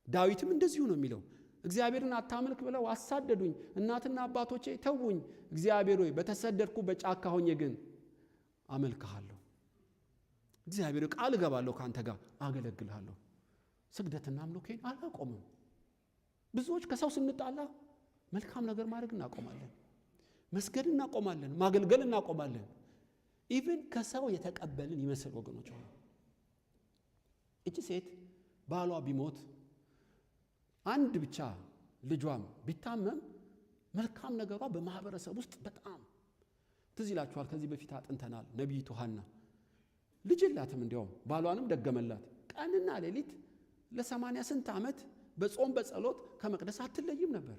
S1: ዳዊትም እንደዚሁ ነው የሚለው። እግዚአብሔርን አታምልክ ብለው አሳደዱኝ፣ እናትና አባቶቼ ተውኝ። እግዚአብሔር ሆይ በተሰደድኩ በጫካ ሆኜ ግን አመልክሃለሁ። እግዚአብሔር ቃል እገባለሁ፣ ካንተ ጋር አገለግልሃለሁ። ስግደትና አምልኮን አላቆምም። ብዙዎች ከሰው ስንጣላ መልካም ነገር ማድረግ እናቆማለን፣ መስገድ እናቆማለን፣ ማገልገል እናቆማለን። ኢቭን ከሰው የተቀበልን ይመስል ወገኖች ሆነ። እቺ ሴት ባሏ ቢሞት አንድ ብቻ ልጇም ቢታመም መልካም ነገሯ በማህበረሰብ ውስጥ በጣም ትዝ ይላችኋል። ከዚህ በፊት አጥንተናል። ነቢይቱ ሐና ልጅ የላትም፣ እንዲያውም ባሏንም ደገመላት። ቀንና ሌሊት ለ80 ስንት ዓመት በጾም በጸሎት ከመቅደስ አትለይም ነበር።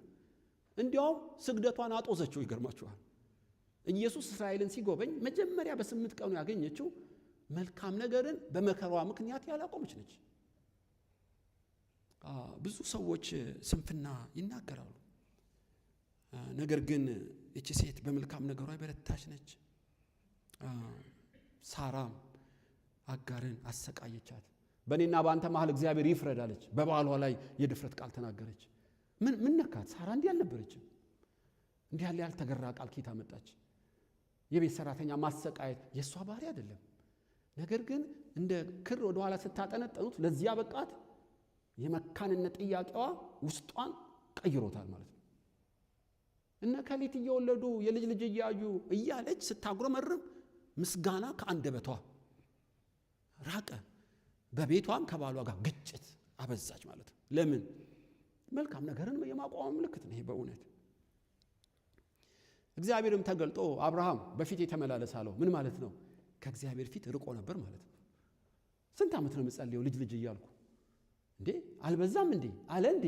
S1: እንዲያውም ስግደቷን አጦዘችው። ይገርማችኋል። ኢየሱስ እስራኤልን ሲጎበኝ መጀመሪያ በ8 ቀኑ ያገኘችው መልካም ነገርን በመከራዋ ምክንያት ያላቆመች ነች። ብዙ ሰዎች ስንፍና ይናገራሉ። ነገር ግን እቺ ሴት በመልካም ነገሯ የበረታች ነች። ሳራም አጋርን አሰቃየቻት። በእኔና በአንተ መሃል እግዚአብሔር ይፍረድ አለች። በባሏ ላይ የድፍረት ቃል ተናገረች። ምን ነካት? ሳራ እንዲህ አልነበረችም። እንዲህ ያለ ያልተገራ ቃል ኬታ መጣች? የቤት ሰራተኛ ማሰቃየት የእሷ ባህሪ አይደለም። ነገር ግን እንደ ክር ወደ ኋላ ስታጠነጠኑት ለዚያ በቃት የመካንነት ጥያቄዋ ውስጧን ቀይሮታል ማለት ነው። እነ ከሊት እየወለዱ የልጅ ልጅ እያዩ እያለች ስታጉረመርም ምስጋና ከአንደበቷ ራቀ። በቤቷም ከባሏ ጋር ግጭት አበዛች ማለት ነው። ለምን? መልካም ነገርን የማቋም ምልክት ነው ይሄ በእውነት። እግዚአብሔርም ተገልጦ አብርሃም በፊቴ ተመላለስ አለው። ምን ማለት ነው? ከእግዚአብሔር ፊት ርቆ ነበር ማለት ነው። ስንት ዓመት ነው የምጸልየው ልጅ ልጅ እያልኩ እንዴ? አልበዛም እንዴ? አለ እንዴ?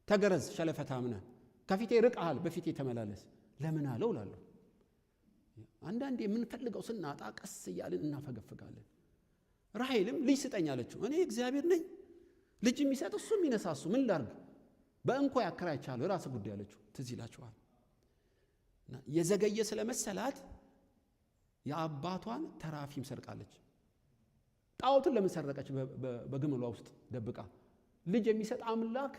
S1: ተገረዝ ሸለፈታምነ ከፊቴ ርቀሃል፣ በፊቴ ተመላለስ ለምን አለው እላለሁ። አንዳንዴ የምንፈልገው ስናጣ ቀስ እያልን እናፈገፍጋለን። ራሔልም ልጅ ስጠኝ አለችው። እኔ እግዚአብሔር ነኝ፣ ልጅ የሚሰጥ እሱ የሚነሳ እሱ፣ ምን ላርግ? በእንኳ ያከራይቻለሁ፣ ራስ ጉዳይ አለችው። ትዝ ይላችኋል። የዘገየ ስለመሰላት የአባቷን ተራፊም ሰርቃለች። ጣዖትን ለምን ሰረቀች? በግመሏ ውስጥ ደብቃ ልጅ የሚሰጥ አምላክ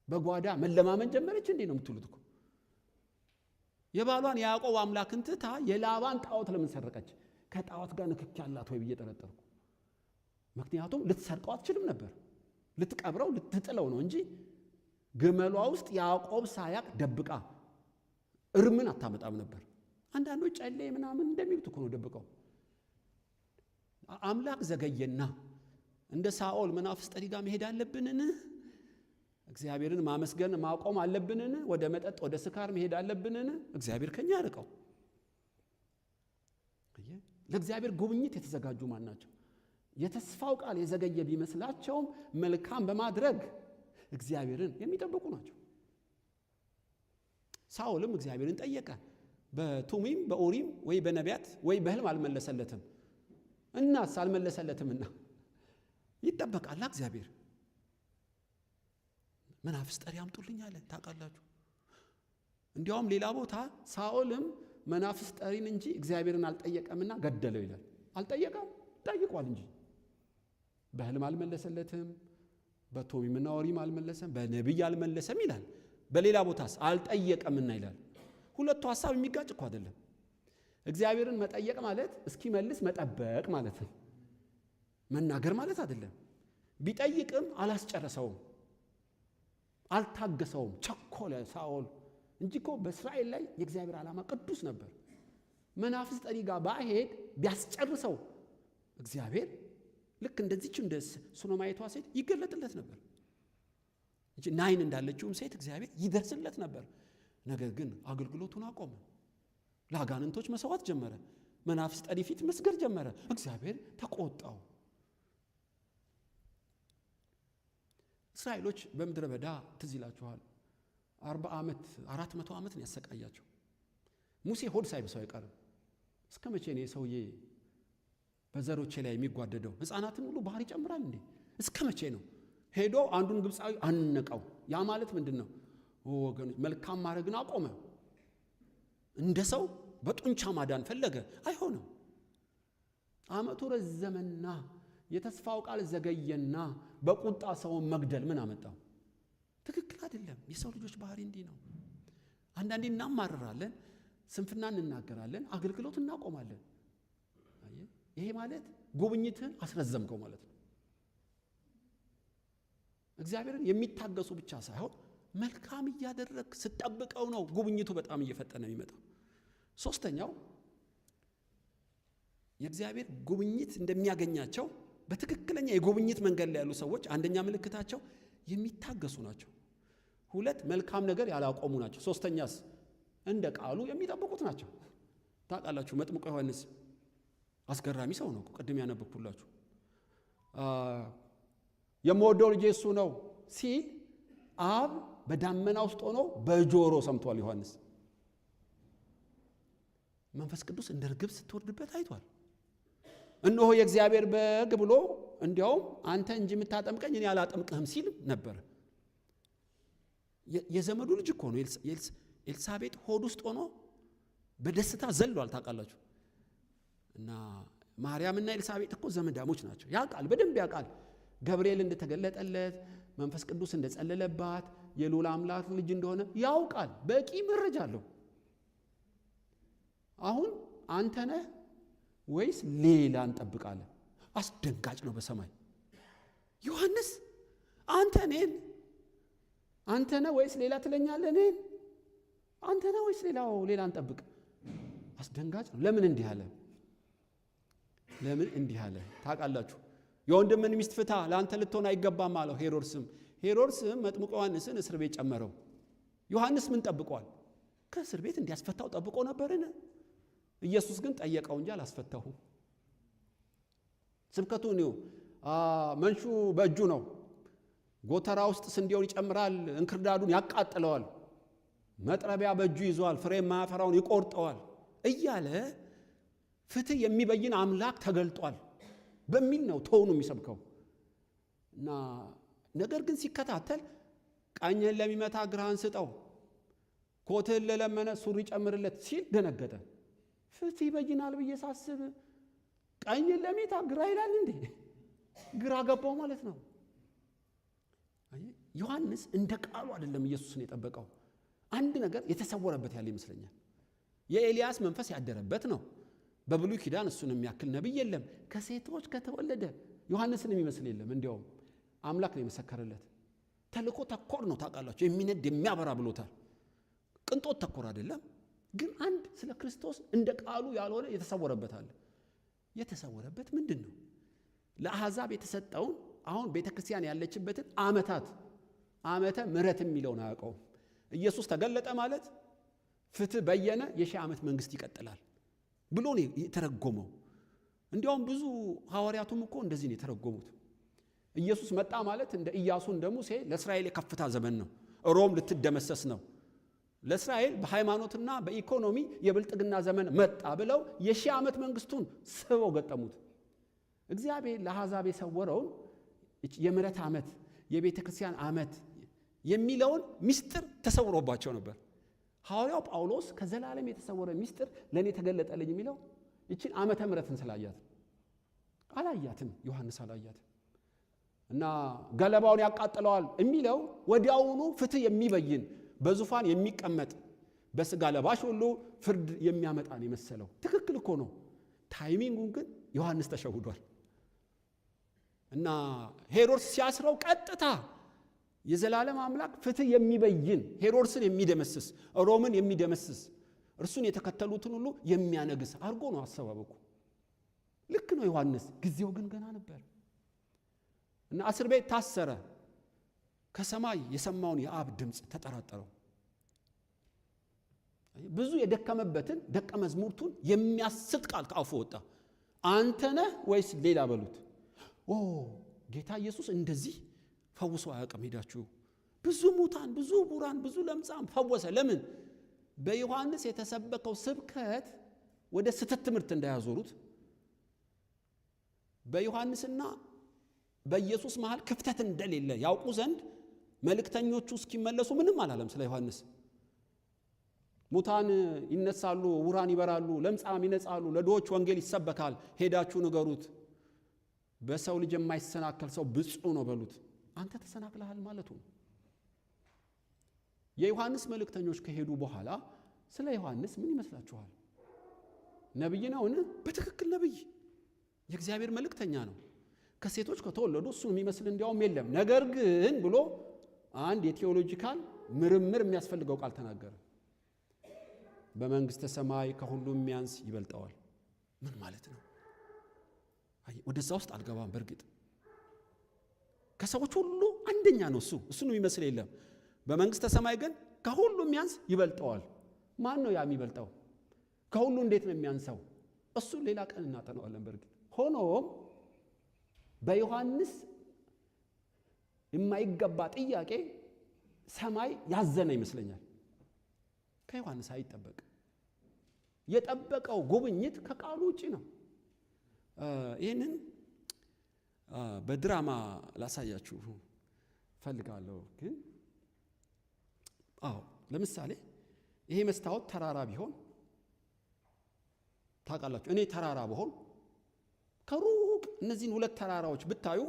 S1: በጓዳ መለማመን ጀመረች። እንዴ ነው የምትሉት እኮ። የባሏን የያዕቆብ አምላክን ትታ የላባን ጣዖት ለምን ሰረቀች? ከጣዖት ጋር ንክኪ ያላት ወይ ብዬ ጠረጠርኩ። ምክንያቱም ልትሰርቀው አትችልም ነበር፣ ልትቀብረው ልትጥለው ነው እንጂ ግመሏ ውስጥ ያዕቆብ ሳያቅ ደብቃ እርምን አታመጣም ነበር። አንዳንዶች ጨሌ ምናምን እንደሚሉት እኮ ነው ደብቀው። አምላክ ዘገየና እንደ ሳኦል መናፍስት ጠሪ ጋር መሄድ አለብንን? እግዚአብሔርን ማመስገን ማቆም አለብንን? ወደ መጠጥ ወደ ስካር መሄድ አለብንን? እግዚአብሔር ከኛ ያርቀው። ለእግዚአብሔር ጉብኝት የተዘጋጁ ማን ናቸው? የተስፋው ቃል የዘገየ ቢመስላቸውም መልካም በማድረግ እግዚአብሔርን የሚጠብቁ ናቸው። ሳኦልም እግዚአብሔርን ጠየቀ። በቱሚም በኡሪም ወይ በነቢያት ወይ በህልም አልመለሰለትም። እናስ አልመለሰለትምና ይጠበቃል እግዚአብሔር። መናፍስት ጠሪ አምጡልኝ አለ። ታውቃላችሁ። እንዲያውም ሌላ ቦታ ሳኦልም መናፍስት ጠሪን እንጂ እግዚአብሔርን አልጠየቀምና ገደለው ይላል። አልጠየቀም፣ ጠይቋል እንጂ በህልም አልመለሰለትም፣ በቱሚምና ኡሪም አልመለሰም፣ በነቢይ አልመለሰም ይላል። በሌላ ቦታስ አልጠየቀምና ይላል። ሁለቱ ሐሳብ የሚጋጭ እኮ አይደለም። እግዚአብሔርን መጠየቅ ማለት እስኪመልስ መጠበቅ ማለት ነው። መናገር ማለት አይደለም። ቢጠይቅም አላስጨረሰውም፣ አልታገሰውም፣ ቸኮለ ሳኦል እንጂ እኮ በእስራኤል ላይ የእግዚአብሔር ዓላማ ቅዱስ ነበር። መናፍስት ጠሪ ጋር ባሄድ ቢያስጨርሰው እግዚአብሔር ልክ እንደዚች እንደ ሱነማይቷ ሴት ይገለጥለት ነበር እንጂ ናይን እንዳለችውም ሴት እግዚአብሔር ይደርስለት ነበር። ነገር ግን አገልግሎቱን አቆመ። ለአጋንንቶች መስዋዕት ጀመረ። መናፍስት ጠሪ ፊት መስገድ ጀመረ። እግዚአብሔር ተቆጣው። እስራኤሎች በምድረ በዳ ትዝ ይላችኋል 400 ዓመት ነው ያሰቃያቸው። ሙሴ ሆድ ሳይብሰው አይቀርም። እስከ መቼ ነው የሰውዬ በዘሮቼ ላይ የሚጓደደው? ሕፃናትን ሁሉ ባህር ይጨምራል እንዴ? እስከ መቼ ነው? ሄዶ አንዱን ግብፃዊ አነቀው። ያ ማለት ምንድን ነው ወገኖች? መልካም ማድረግን አቆመ። እንደ ሰው በጡንቻ ማዳን ፈለገ፣ አይሆንም። ዓመቱ ረዘመና የተስፋው ቃል ዘገየና በቁጣ ሰውን መግደል ምን አመጣው? ትክክል አይደለም። የሰው ልጆች ባህሪ እንዲህ ነው። አንዳንዴ እናማርራለን፣ ስንፍና እንናገራለን፣ አገልግሎት እናቆማለን። ይሄ ማለት ጉብኝትን አስረዘምከው ማለት ነው። እግዚአብሔርን የሚታገሱ ብቻ ሳይሆን መልካም እያደረግ ስትጠብቀው ነው ጉብኝቱ በጣም እየፈጠነ የሚመጣው። ሶስተኛው የእግዚአብሔር ጉብኝት እንደሚያገኛቸው በትክክለኛ የጉብኝት መንገድ ላይ ያሉ ሰዎች አንደኛ ምልክታቸው የሚታገሱ ናቸው። 2 መልካም ነገር ያላቆሙ ናቸው። 3ኛስ እንደ ቃሉ የሚጠብቁት ናቸው። ታውቃላችሁ መጥምቁ ዮሐንስ አስገራሚ ሰው ነው። ቅድም ያነበብኩላችሁ የምወደው ልጄ እሱ ነው ሲል አብ በዳመና ውስጥ ሆኖ በጆሮ ሰምቷል ዮሐንስ። መንፈስ ቅዱስ እንደ ርግብ ስትወርድበት አይቷል። እነሆ የእግዚአብሔር በግ ብሎ እንዲያውም አንተ እንጂ የምታጠምቀኝ እኔ አላጠምቅህም ሲል ነበር። የዘመዱ ልጅ እኮ ነው። ኤልሳቤጥ ሆድ ውስጥ ሆኖ በደስታ ዘሏል። ታውቃላችሁ። እና ማርያምና ኤልሳቤጥ እኮ ዘመዳሞች ናቸው። ያውቃል፣ በደንብ ያውቃል። ገብርኤል እንደተገለጠለት፣ መንፈስ ቅዱስ እንደጸለለባት፣ የልዑል አምላክ ልጅ እንደሆነ ያውቃል። በቂ መረጃ አለው። አሁን አንተ ነህ ወይስ ሌላ እንጠብቃለን? አስደንጋጭ ነው በሰማይ ዮሐንስ አንተ ነህ ወይስ ሌላ ትለኛለህ? እኔን አንተ ነህ ወይስ ሌላ እንጠብቅ? አስደንጋጭ ነው። ለምን እንዲህ አለ ታውቃላችሁ? የወንድምን ሚስት ፍታ፣ ለአንተ ልትሆን አይገባም አለው ሄሮድስም መጥምቁ ዮሐንስን እስር ቤት ጨመረው። ዮሐንስ ምን ጠብቋል? ከእስር ቤት እንዲያስፈታው ጠብቆ ነበርን? ኢየሱስ ግን ጠየቀው እንጂ አላስፈታሁም። ስብከቱ ነው። መንሹ በእጁ ነው። ጎተራ ውስጥ ስንዴውን ይጨምራል፣ እንክርዳዱን ያቃጥለዋል። መጥረቢያ በእጁ ይዟል፣ ፍሬ ማያፈራውን ይቆርጠዋል እያለ ፍትህ የሚበይን አምላክ ተገልጧል በሚል ነው ተውኑ የሚሰብከው። እና ነገር ግን ሲከታተል ቀኝህን ለሚመታ ግራህን ስጠው፣ ኮትህን ለለመነ ሱሪ ጨምርለት ሲል ደነገጠ። ፍትህ ይበይናል ብዬ ሳስብ ቀኝህን ለሚመታ ግራ ይላል እንዴ? ግራ ገባው ማለት ነው። ዮሐንስ እንደ ቃሉ አይደለም ኢየሱስን የጠበቀው። አንድ ነገር የተሰወረበት ያለ ይመስለኛል። የኤልያስ መንፈስ ያደረበት ነው። በብሉይ ኪዳን እሱን የሚያክል ነብይ የለም። ከሴቶች ከተወለደ ዮሐንስን የሚመስል የለም። እንዲያውም አምላክ ነው የመሰከረለት። ተልኮ ተኮር ነው ታውቃላችሁ። የሚነድ የሚያበራ ብሎታል። ቅንጦት ተኮር አይደለም። ግን አንድ ስለ ክርስቶስ እንደ ቃሉ ያልሆነ የተሰወረበት አለ። የተሰወረበት ምንድን ነው? ለአሕዛብ የተሰጠውን አሁን ቤተክርስቲያን ያለችበትን ዓመተ ምሕረት የሚለውን አያውቀውም። ኢየሱስ ተገለጠ ማለት ፍትህ በየነ፣ የ1000 ዓመት መንግስት ይቀጥላል ብሎ ነው የተረጎመው። እንዲያውም ብዙ ሐዋርያቱም እኮ እንደዚህ ነው የተረጎሙት። ኢየሱስ መጣ ማለት እንደ ኢያሱ እንደ ሙሴ ለእስራኤል የከፍታ ዘመን ነው። ሮም ልትደመሰስ ነው። ለእስራኤል በሃይማኖትና በኢኮኖሚ የብልጥግና ዘመን መጣ ብለው የ1000 ዓመት መንግስቱን ስበው ገጠሙት። እግዚአብሔር ለአሕዛብ የሰወረውን የምሕረት ዓመት የቤተ ክርስቲያን ዓመት የሚለውን ምስጢር ተሰውሮባቸው ነበር። ሐዋርያው ጳውሎስ ከዘላለም የተሰወረ ምስጢር ለኔ ተገለጠልኝ የሚለው እቺን ዓመተ ምሕረትን ስላያት አላያትም። ዮሐንስ አላያትም። እና ገለባውን ያቃጥለዋል የሚለው ወዲያውኑ ፍትህ የሚበይን በዙፋን የሚቀመጥ በስጋ ለባሽ ሁሉ ፍርድ የሚያመጣን የመሰለው ትክክል እኮ ነው። ታይሚንጉን ግን ዮሐንስ ተሸውዷል። እና ሄሮድስ ሲያስረው ቀጥታ የዘላለም አምላክ ፍትህ የሚበይን ሄሮድስን የሚደመስስ ሮምን የሚደመስስ እርሱን የተከተሉትን ሁሉ የሚያነግስ አድርጎ ነው አሰባበቁ። ልክ ነው ዮሐንስ። ጊዜው ግን ገና ነበር። እና እስር ቤት ታሰረ። ከሰማይ የሰማውን የአብ ድምፅ ተጠራጠረው። ብዙ የደከመበትን ደቀ መዝሙርቱን የሚያስት ቃል ከአፉ ወጣ። አንተ ነህ ወይስ ሌላ በሉት። ጌታ ኢየሱስ እንደዚህ ፈውሶ አያውቅም። ሄዳችሁ ብዙ ሙታን፣ ብዙ ቡራን፣ ብዙ ለምጻም ፈወሰ። ለምን? በዮሐንስ የተሰበከው ስብከት ወደ ስህተት ትምህርት እንዳያዞሩት፣ በዮሐንስና በኢየሱስ መሃል ክፍተት እንደሌለ ያውቁ ዘንድ መልእክተኞቹ እስኪመለሱ ምንም አላለም ስለ ዮሐንስ። ሙታን ይነሳሉ፣ ውራን ይበራሉ፣ ለምጻም ይነጻሉ፣ ለድሆች ወንጌል ይሰበካል፣ ሄዳችሁ ንገሩት፣ በሰው ልጅ የማይሰናከል ሰው ብፁዕ ነው በሉት። አንተ ተሰናክለሃል ማለቱ። የዮሐንስ መልእክተኞች ከሄዱ በኋላ ስለ ዮሐንስ ምን ይመስላችኋል? ነብይ ነውን? በትክክል ነብይ፣ የእግዚአብሔር መልእክተኛ ነው። ከሴቶች ከተወለዱ እሱን የሚመስል እንዲያውም የለም። ነገር ግን ብሎ አንድ የቴዎሎጂካል ምርምር የሚያስፈልገው ቃል ተናገረ። በመንግስተ ሰማይ ከሁሉም የሚያንስ ይበልጠዋል። ምን ማለት ነው? ወደዛ ውስጥ አልገባም። በእርግጥ ከሰዎች ሁሉ አንደኛ ነው እሱ ነው የሚመስል የለም። በመንግስተ ሰማይ ግን ከሁሉ የሚያንስ ይበልጠዋል። ማን ነው ያ የሚበልጠው? ከሁሉ እንዴት ነው የሚያንሰው? እሱ ሌላ ቀን እናጠናዋለን። በእርግጥ ሆኖም በዮሐንስ የማይገባ ጥያቄ ሰማይ ያዘነ ይመስለኛል። ከዮሐንስ አይጠበቅ። የጠበቀው ጉብኝት ከቃሉ ውጪ ነው። ይህንን በድራማ ላሳያችሁ ፈልጋለሁ። ግን ለምሳሌ ይሄ መስታወት ተራራ ቢሆን ታውቃላችሁ፣ እኔ ተራራ ብሆን ከሩቅ እነዚህን ሁለት ተራራዎች ብታዩ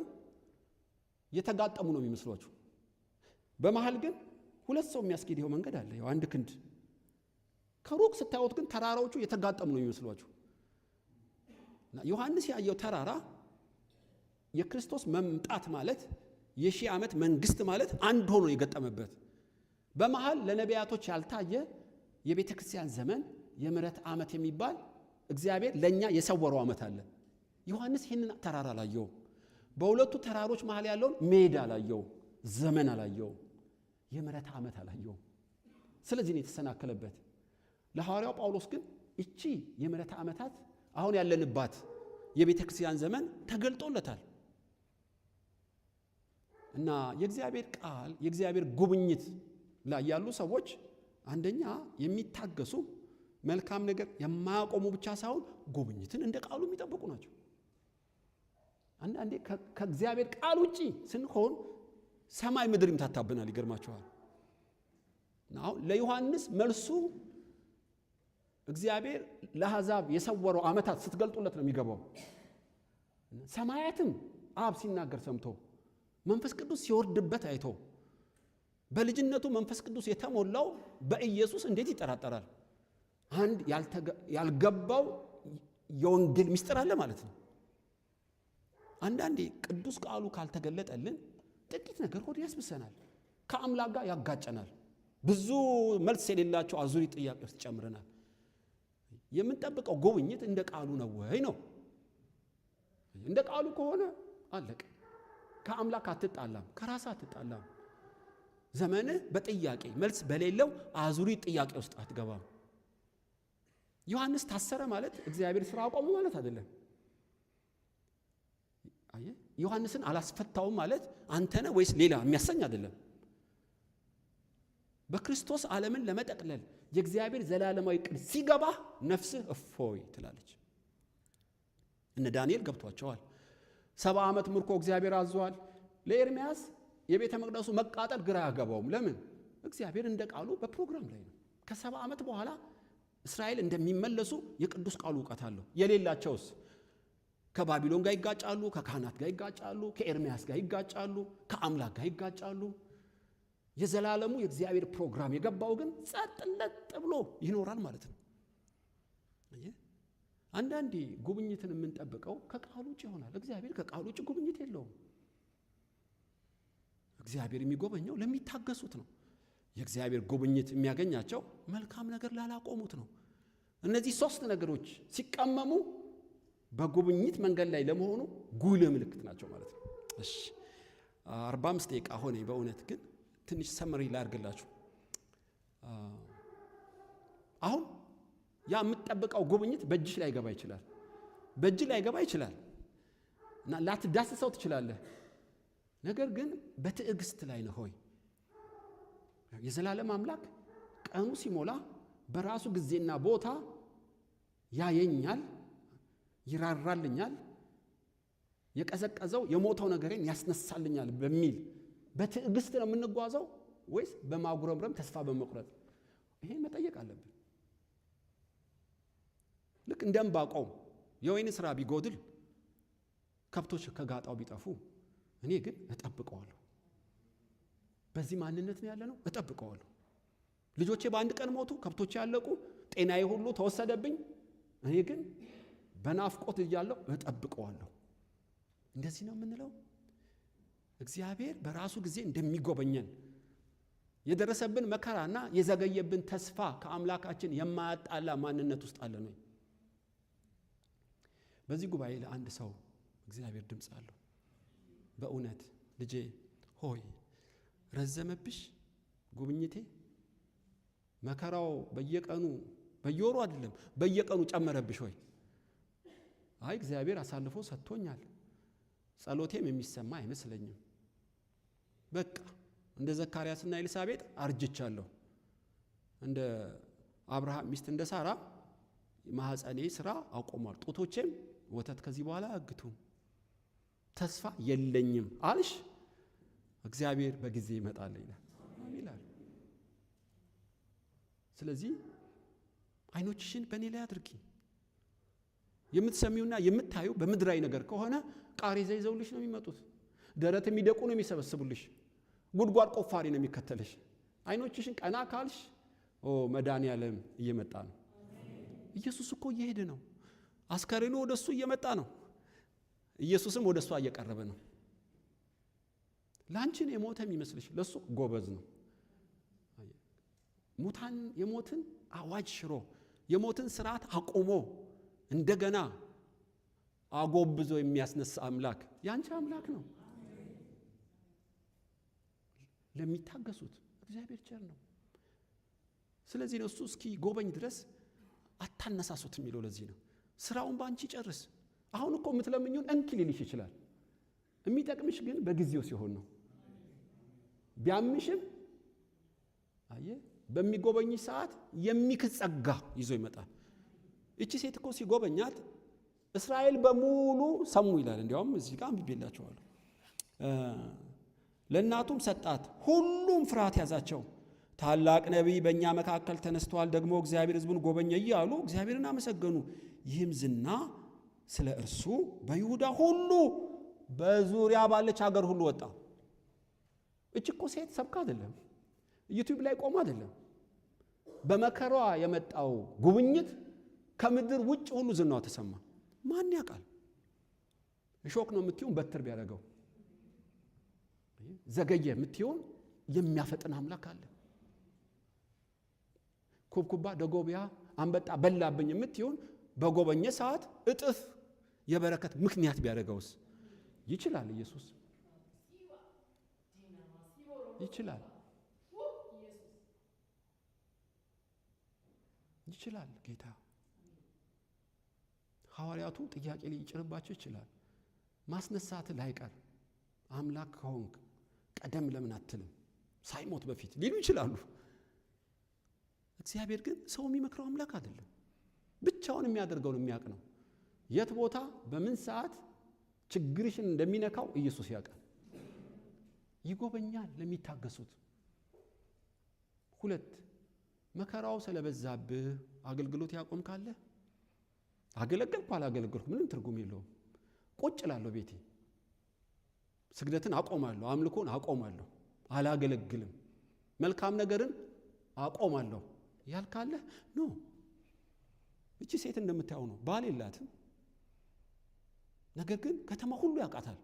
S1: የተጋጠሙ ነው የሚመስሏችሁ። በመሃል ግን ሁለት ሰው የሚያስኬደው መንገድ አለ፣ ያው አንድ ክንድ። ከሩቅ ስታዩት ግን ተራራዎቹ የተጋጠሙ ነው የሚመስሏችሁ። ዮሐንስ ያየው ተራራ የክርስቶስ መምጣት ማለት የሺህ ዓመት መንግስት ማለት አንድ ሆኖ የገጠመበት፣ በመሃል ለነቢያቶች ያልታየ የቤተ ክርስቲያን ዘመን የምሕረት ዓመት የሚባል እግዚአብሔር ለኛ የሰወረው ዓመት አለ። ዮሐንስ ይህንን ተራራ አላየው። በሁለቱ ተራሮች መሃል ያለውን ሜዳ አላየው፣ ዘመን አላየው፣ የምሕረት ዓመት አላየው። ስለዚህ ነው የተሰናከለበት። ለሐዋርያው ጳውሎስ ግን እቺ የምሕረት ዓመታት አሁን ያለንባት የቤተ ክርስቲያን ዘመን ተገልጦለታል። እና የእግዚአብሔር ቃል የእግዚአብሔር ጉብኝት ላይ ያሉ ሰዎች አንደኛ የሚታገሱ መልካም ነገር የማያቆሙ ብቻ ሳይሆን ጉብኝትን እንደ ቃሉ የሚጠብቁ ናቸው። አንዳንዴ ከእግዚአብሔር ቃል ውጪ ስንሆን ሰማይ ምድር ይምታታብናል። ይገርማችኋል። አሁን ለዮሐንስ መልሱ እግዚአብሔር ለአሕዛብ የሰወረው ዓመታት ስትገልጡለት ነው የሚገባው። ሰማያትም አብ ሲናገር ሰምቶ መንፈስ ቅዱስ ሲወርድበት አይቶ በልጅነቱ መንፈስ ቅዱስ የተሞላው በኢየሱስ እንዴት ይጠራጠራል? አንድ ያልገባው የወንጌል ምስጢር አለ ማለት ነው። አንዳንዴ ቅዱስ ቃሉ ካልተገለጠልን ጥቂት ነገር ሆድ ያስብሰናል፣ ከአምላክ ጋር ያጋጨናል፣ ብዙ መልስ የሌላቸው አዙሪት ጥያቄ ውስጥ ጨምረናል። የምንጠብቀው ጉብኝት እንደ ቃሉ ነው ወይ ነው? እንደ ቃሉ ከሆነ አለቀ። ከአምላክ አትጣላም፣ ከራስ አትጣላም። ዘመንህ በጥያቄ መልስ በሌለው አዙሪት ጥያቄ ውስጥ አትገባም። ዮሐንስ ታሰረ ማለት እግዚአብሔር ስራ አቆመ ማለት አይደለም። ዮሐንስን አላስፈታውም ማለት አንተ ነህ ወይስ ሌላ የሚያሰኝ አይደለም። በክርስቶስ ዓለምን ለመጠቅለል የእግዚአብሔር ዘላለማዊ ዕቅድ ሲገባ ነፍስህ እፎይ ትላለች። እነ ዳንኤል ገብቷቸዋል። 70 ዓመት ምርኮ እግዚአብሔር አዟል። ለኤርምያስ የቤተ መቅደሱ መቃጠል ግራ ያገባውም። ለምን? እግዚአብሔር እንደ ቃሉ በፕሮግራም ላይ ነው። ከ70 ዓመት በኋላ እስራኤል እንደሚመለሱ የቅዱስ ቃሉ ዕውቀት አለው። የሌላቸውስ ከባቢሎን ጋር ይጋጫሉ፣ ከካህናት ጋር ይጋጫሉ፣ ከኤርምያስ ጋር ይጋጫሉ፣ ከአምላክ ጋር ይጋጫሉ። የዘላለሙ የእግዚአብሔር ፕሮግራም የገባው ግን ጸጥለጥ ብሎ ይኖራል ማለት ነው። አንዳንዴ ጉብኝትን የምንጠብቀው ከቃሉ ውጭ ይሆናል። እግዚአብሔር ከቃሉ ውጭ ጉብኝት የለውም። እግዚአብሔር የሚጎበኘው ለሚታገሱት ነው። የእግዚአብሔር ጉብኝት የሚያገኛቸው መልካም ነገር ላላቆሙት ነው። እነዚህ 3 ነገሮች ሲቀመሙ በጉብኝት መንገድ ላይ ለመሆኑ ጉልህ ምልክት ናቸው ማለት ነው። እሺ 45 ደቂቃ ሆነ። በእውነት ግን ትንሽ ሰመሪ ላድርግላችሁ። አሁን ያ የምትጠብቀው ጉብኝት በእጅሽ ላይ ገባ ይችላል፣ በእጅ ላይ ገባ ይችላል እና ላትዳስሰው ትችላለህ። ነገር ግን በትዕግስት ላይ ነው ሆይ የዘላለም አምላክ ቀኑ ሲሞላ በራሱ ጊዜና ቦታ ያየኛል፣ ይራራልኛል፣ የቀዘቀዘው የሞተው ነገሬን ያስነሳልኛል በሚል በትዕግስት ነው የምንጓዘው ወይስ በማጉረምረም ተስፋ በመቁረጥ? ይሄን መጠየቅ አለብን። ልክ እንደ ዕንባቆም የወይን ስራ ቢጎድል ከብቶች ከጋጣው ቢጠፉ እኔ ግን እጠብቀዋለሁ። በዚህ ማንነት ነው ያለነው። እጠብቀዋለሁ። ልጆቼ በአንድ ቀን ሞቱ፣ ከብቶቼ ያለቁ፣ ጤናዬ ሁሉ ተወሰደብኝ፣ እኔ ግን በናፍቆት እያለሁ እጠብቀዋለሁ። እንደዚህ ነው የምንለው። እግዚአብሔር በራሱ ጊዜ እንደሚጎበኘን የደረሰብን መከራና የዘገየብን ተስፋ ከአምላካችን የማያጣላ ማንነት ውስጥ አለ ነው። በዚህ ጉባኤ ለአንድ ሰው እግዚአብሔር ድምፅ አለው። በእውነት ልጄ ሆይ ረዘመብሽ ጉብኝቴ? መከራው በየቀኑ በየወሩ አይደለም በየቀኑ ጨመረብሽ ሆይ? አይ እግዚአብሔር አሳልፎ ሰጥቶኛል፣ ጸሎቴም የሚሰማ አይመስለኝም። በቃ እንደ ዘካርያስና ኤልሳቤጥ አርጅቻለሁ። እንደ አብርሃም ሚስት እንደ ሳራ ማህፀኔ ስራ አቆሟል፣ ጡቶቼም ወተት ከዚህ በኋላ አያግቱም፣ ተስፋ የለኝም አልሽ። እግዚአብሔር በጊዜ ይመጣል ይላል። ስለዚህ አይኖችሽን በእኔ ላይ አድርጊ። የምትሰሚውና የምታዩ በምድራዊ ነገር ከሆነ ቃሬዛ ይዘውልሽ ነው የሚመጡት። ደረት የሚደቁ ነው የሚሰበስቡልሽ። ጉድጓድ ቆፋሪ ነው የሚከተልሽ። አይኖችሽን ቀና ካልሽ መድኃኔዓለም እየመጣ ነው። ኢየሱስ እኮ እየሄደ ነው። አስከሬኑ ወደሱ እየመጣ ነው። ኢየሱስም ወደሷ እየቀረበ ነው። ላንቺን የሞተ የሚመስልሽ ለሱ ጎበዝ ነው። ሙታን የሞትን አዋጅ ሽሮ የሞትን ስርዓት አቆሞ እንደገና አጎብዞ የሚያስነሳ አምላክ ያንቺ አምላክ ነው። ለሚታገሱት እግዚአብሔር ቸር ነው። ስለዚህ ነው እሱ እስኪ ጎበኝ ድረስ አታነሳሱት የሚለው። ለዚህ ነው ስራውን ባንቺ ጨርስ። አሁን እኮ የምትለምኙን እንኪ ሊልሽ ይችላል። የሚጠቅምሽ ግን በጊዜው ሲሆን ነው። ቢያምሽም በሚጎበኝ ሰዓት የሚክስ ጸጋ ይዞ ይመጣል። እቺ ሴት እኮ ሲጎበኛት እስራኤል በሙሉ ሰሙ ይላል። እንዲያውም እዚህ ጋር አንብቤላችኋለሁ። ለእናቱም ሰጣት፣ ሁሉም ፍርሃት ያዛቸው። ታላቅ ነቢይ በእኛ መካከል ተነስቷል፣ ደግሞ እግዚአብሔር ሕዝቡን ጎበኘ እያሉ እግዚአብሔርን አመሰገኑ። ይህም ዝና ስለ እርሱ በይሁዳ ሁሉ በዙሪያ ባለች ሀገር ሁሉ ወጣ። እቺ እኮ ሴት ሰብካ አይደለም፣ ዩቲዩብ ላይ ቆማ አይደለም። በመከሯ የመጣው ጉብኝት ከምድር ውጭ ሁሉ ዝናዋ ተሰማ። ማን ያውቃል? እሾክ ነው የምትይውን በትር ቢያደርገው፣ ዘገየ የምትይውን የሚያፈጥን አምላክ አለ። ኩብኩባ ደጎቢያ አንበጣ በላብኝ የምትይውን በጎበኘ ሰዓት እጥፍ የበረከት ምክንያት ቢያደርገውስ? ይችላል። ኢየሱስ ይችላል። ይችላል ጌታ። ሐዋርያቱ ጥያቄ ሊጭርባቸው ይችላል። ማስነሳት ላይቀር አምላክ ከሆንክ ቀደም ለምን አትልም? ሳይሞት በፊት ሊሉ ይችላሉ። እግዚአብሔር ግን ሰው የሚመክረው አምላክ አይደለም። ብቻውን የሚያደርገውን የሚያውቅ ነው። የት ቦታ በምን ሰዓት ችግርሽን እንደሚነካው ኢየሱስ ያውቃል። ይጎበኛል ለሚታገሱት። 2 መከራው ስለበዛብህ አገልግሎት ያቆም ካለ አገለገልኩ አላገለገልኩ ምንም ትርጉም የለውም። ቁጭ እላለሁ ቤቴ፣ ስግደትን አቆማለሁ፣ አምልኮን አቆማለሁ፣ አላገለግልም፣ መልካም ነገርን አቆማለሁ ያልካለ ኖ። እቺ ሴት እንደምታየው ነው፣ ባል የላትም። ነገር ግን ከተማ ሁሉ ያውቃታል።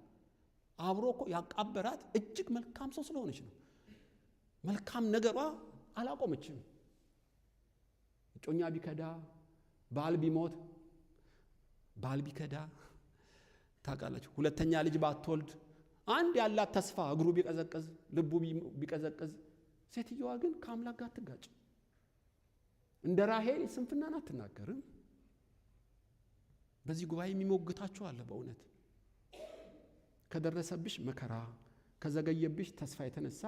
S1: አብሮ እኮ ያቃበራት እጅግ መልካም ሰው ስለሆነች ነው። መልካም ነገሯ አላቆመችም። እጮኛ ቢከዳ፣ ባል ቢሞት፣ ባል ቢከዳ ታውቃላችሁ፣ 2ኛ ልጅ ባትወልድ፣ አንድ ያላት ተስፋ እግሩ ቢቀዘቅዝ፣ ልቡ ቢቀዘቅዝ፣ ሴትየዋ ግን ከአምላክ ጋር ትጋጭ። እንደ ራሔል ስንፍናን አትናገርም። በዚህ ጉባኤ የሚሞግታችሁ አለ። በእውነት ከደረሰብሽ መከራ ከዘገየብሽ ተስፋ የተነሳ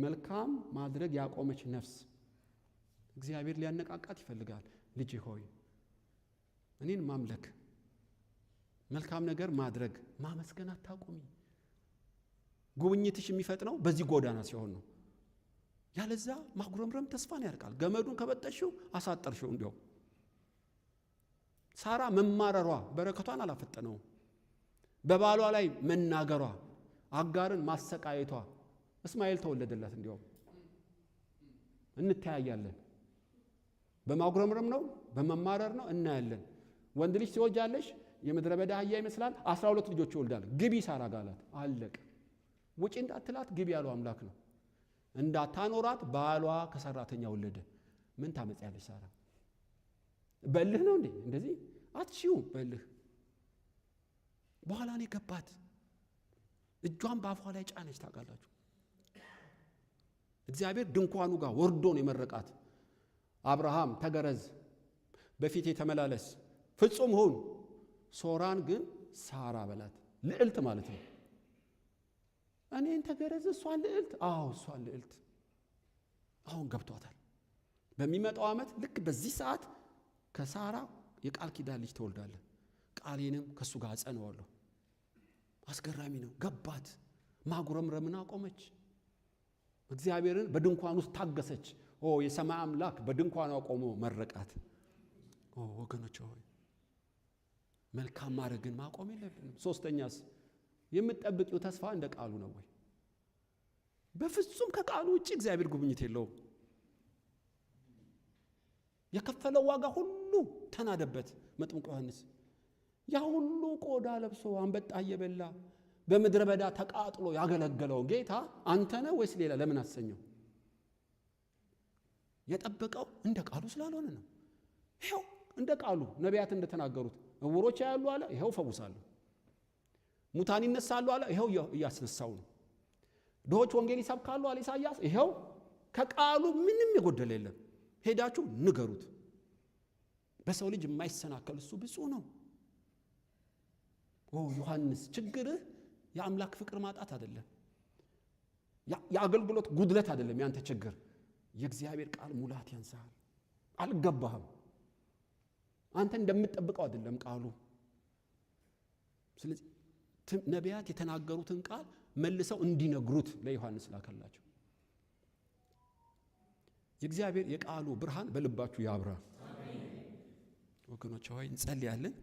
S1: መልካም ማድረግ ያቆመች ነፍስ እግዚአብሔር ሊያነቃቃት ይፈልጋል። ልጅ ሆይ እኔን ማምለክ፣ መልካም ነገር ማድረግ፣ ማመስገን አታቁሚ። ጉብኝትሽ የሚፈጥነው በዚህ ጎዳና ሲሆን ነው። ያለዛ ማጉረምረም ተስፋን ያርቃል። ገመዱን ከበጠሽው አሳጠርሽው። እንዲያው ሳራ መማረሯ በረከቷን አላፈጠነው። በባሏ ላይ መናገሯ፣ አጋርን ማሰቃየቷ እስማኤል ተወለደላት። እንዲያው እንተያያለን። በማጉረምረም ነው በመማረር ነው እናያለን። ወንድ ልጅ ሲወልጃለሽ የምድረ በዳ አህያ ይመስላል። 12 ልጆች ይወልዳል። ግቢ ሳራ ጋላት አለቀ። ውጪ እንዳትላት ግቢ ያለው አምላክ ነው። እንዳታኖራት ባሏ ከሰራተኛ ወለደ። ምን ታመጽያለሽ ሳራ? በልህ ነው እንዴ? እንደዚህ አትሺው በልህ በኋላ ነው የገባት። እጇን በአፏ ላይ ጫነች። ታውቃላችሁ እግዚአብሔር ድንኳኑ ጋር ወርዶ ነው የመረቃት። አብርሃም ተገረዝ፣ በፊቴ ተመላለስ፣ ፍጹም ሁን። ሶራን ግን ሳራ በላት። ልዕልት ማለት ነው። እኔን ተገረዝ እሷን ልዕልት? አዎ እሷን ልዕልት። አሁን ገብቷታል። በሚመጣው ዓመት ልክ በዚህ ሰዓት ከሳራ የቃል ኪዳን ልጅ ትወልዳለህ፣ ቃሌንም ከሱ ጋር አጸናዋለሁ። አስገራሚ ነው። ገባት። ማጉረምረምን አቆመች። እግዚአብሔርን በድንኳን ውስጥ ታገሰች። የሰማይ አምላክ በድንኳኑ አቆሞ መረቃት። ወገኖች ሆይ መልካም ማድረግን ማቆም የለብንም። ሶስተኛስ የምትጠብቂው ተስፋ እንደ ቃሉ ነው ወይ? በፍጹም ከቃሉ ውጪ እግዚአብሔር ጉብኝት የለውም። የከፈለው ዋጋ ሁሉ ተናደበት። መጥምቁ ዮሐንስ ያ ሁሉ ቆዳ ለብሶ አንበጣ እየበላ በምድረ በዳ ተቃጥሎ ያገለገለው ጌታ አንተ ነህ ወይስ ሌላ? ለምን አሰኘው? የጠበቀው እንደ ቃሉ ስላልሆነ ነው። ይሄው እንደ ቃሉ ነቢያት እንደተናገሩት እውሮች ያያሉ አለ፣ ይሄው ፈውሳለሁ። ሙታን ይነሳሉ አለ፣ ይሄው እያስነሳው ነው። ድሆች ወንጌል ይሰብካሉ አለ ኢሳይያስ፣ ይሄው ከቃሉ ምንም የጎደለ የለም። ሄዳችሁ ንገሩት። በሰው ልጅ የማይሰናከል እሱ ብፁዕ ነው። ዮሐንስ ችግርህ የአምላክ ፍቅር ማጣት አይደለም፣ የአገልግሎት ጉድለት አይደለም። ያንተ ችግር የእግዚአብሔር ቃል ሙላት ያንሳል። አልገባህም። አንተ እንደምትጠብቀው አይደለም ቃሉ። ስለዚህ ነቢያት የተናገሩትን ቃል መልሰው እንዲነግሩት ለዮሐንስ ላከላቸው። የእግዚአብሔር የቃሉ ብርሃን በልባችሁ ያብራ። ወገኖች ሆይ እንጸልያለን።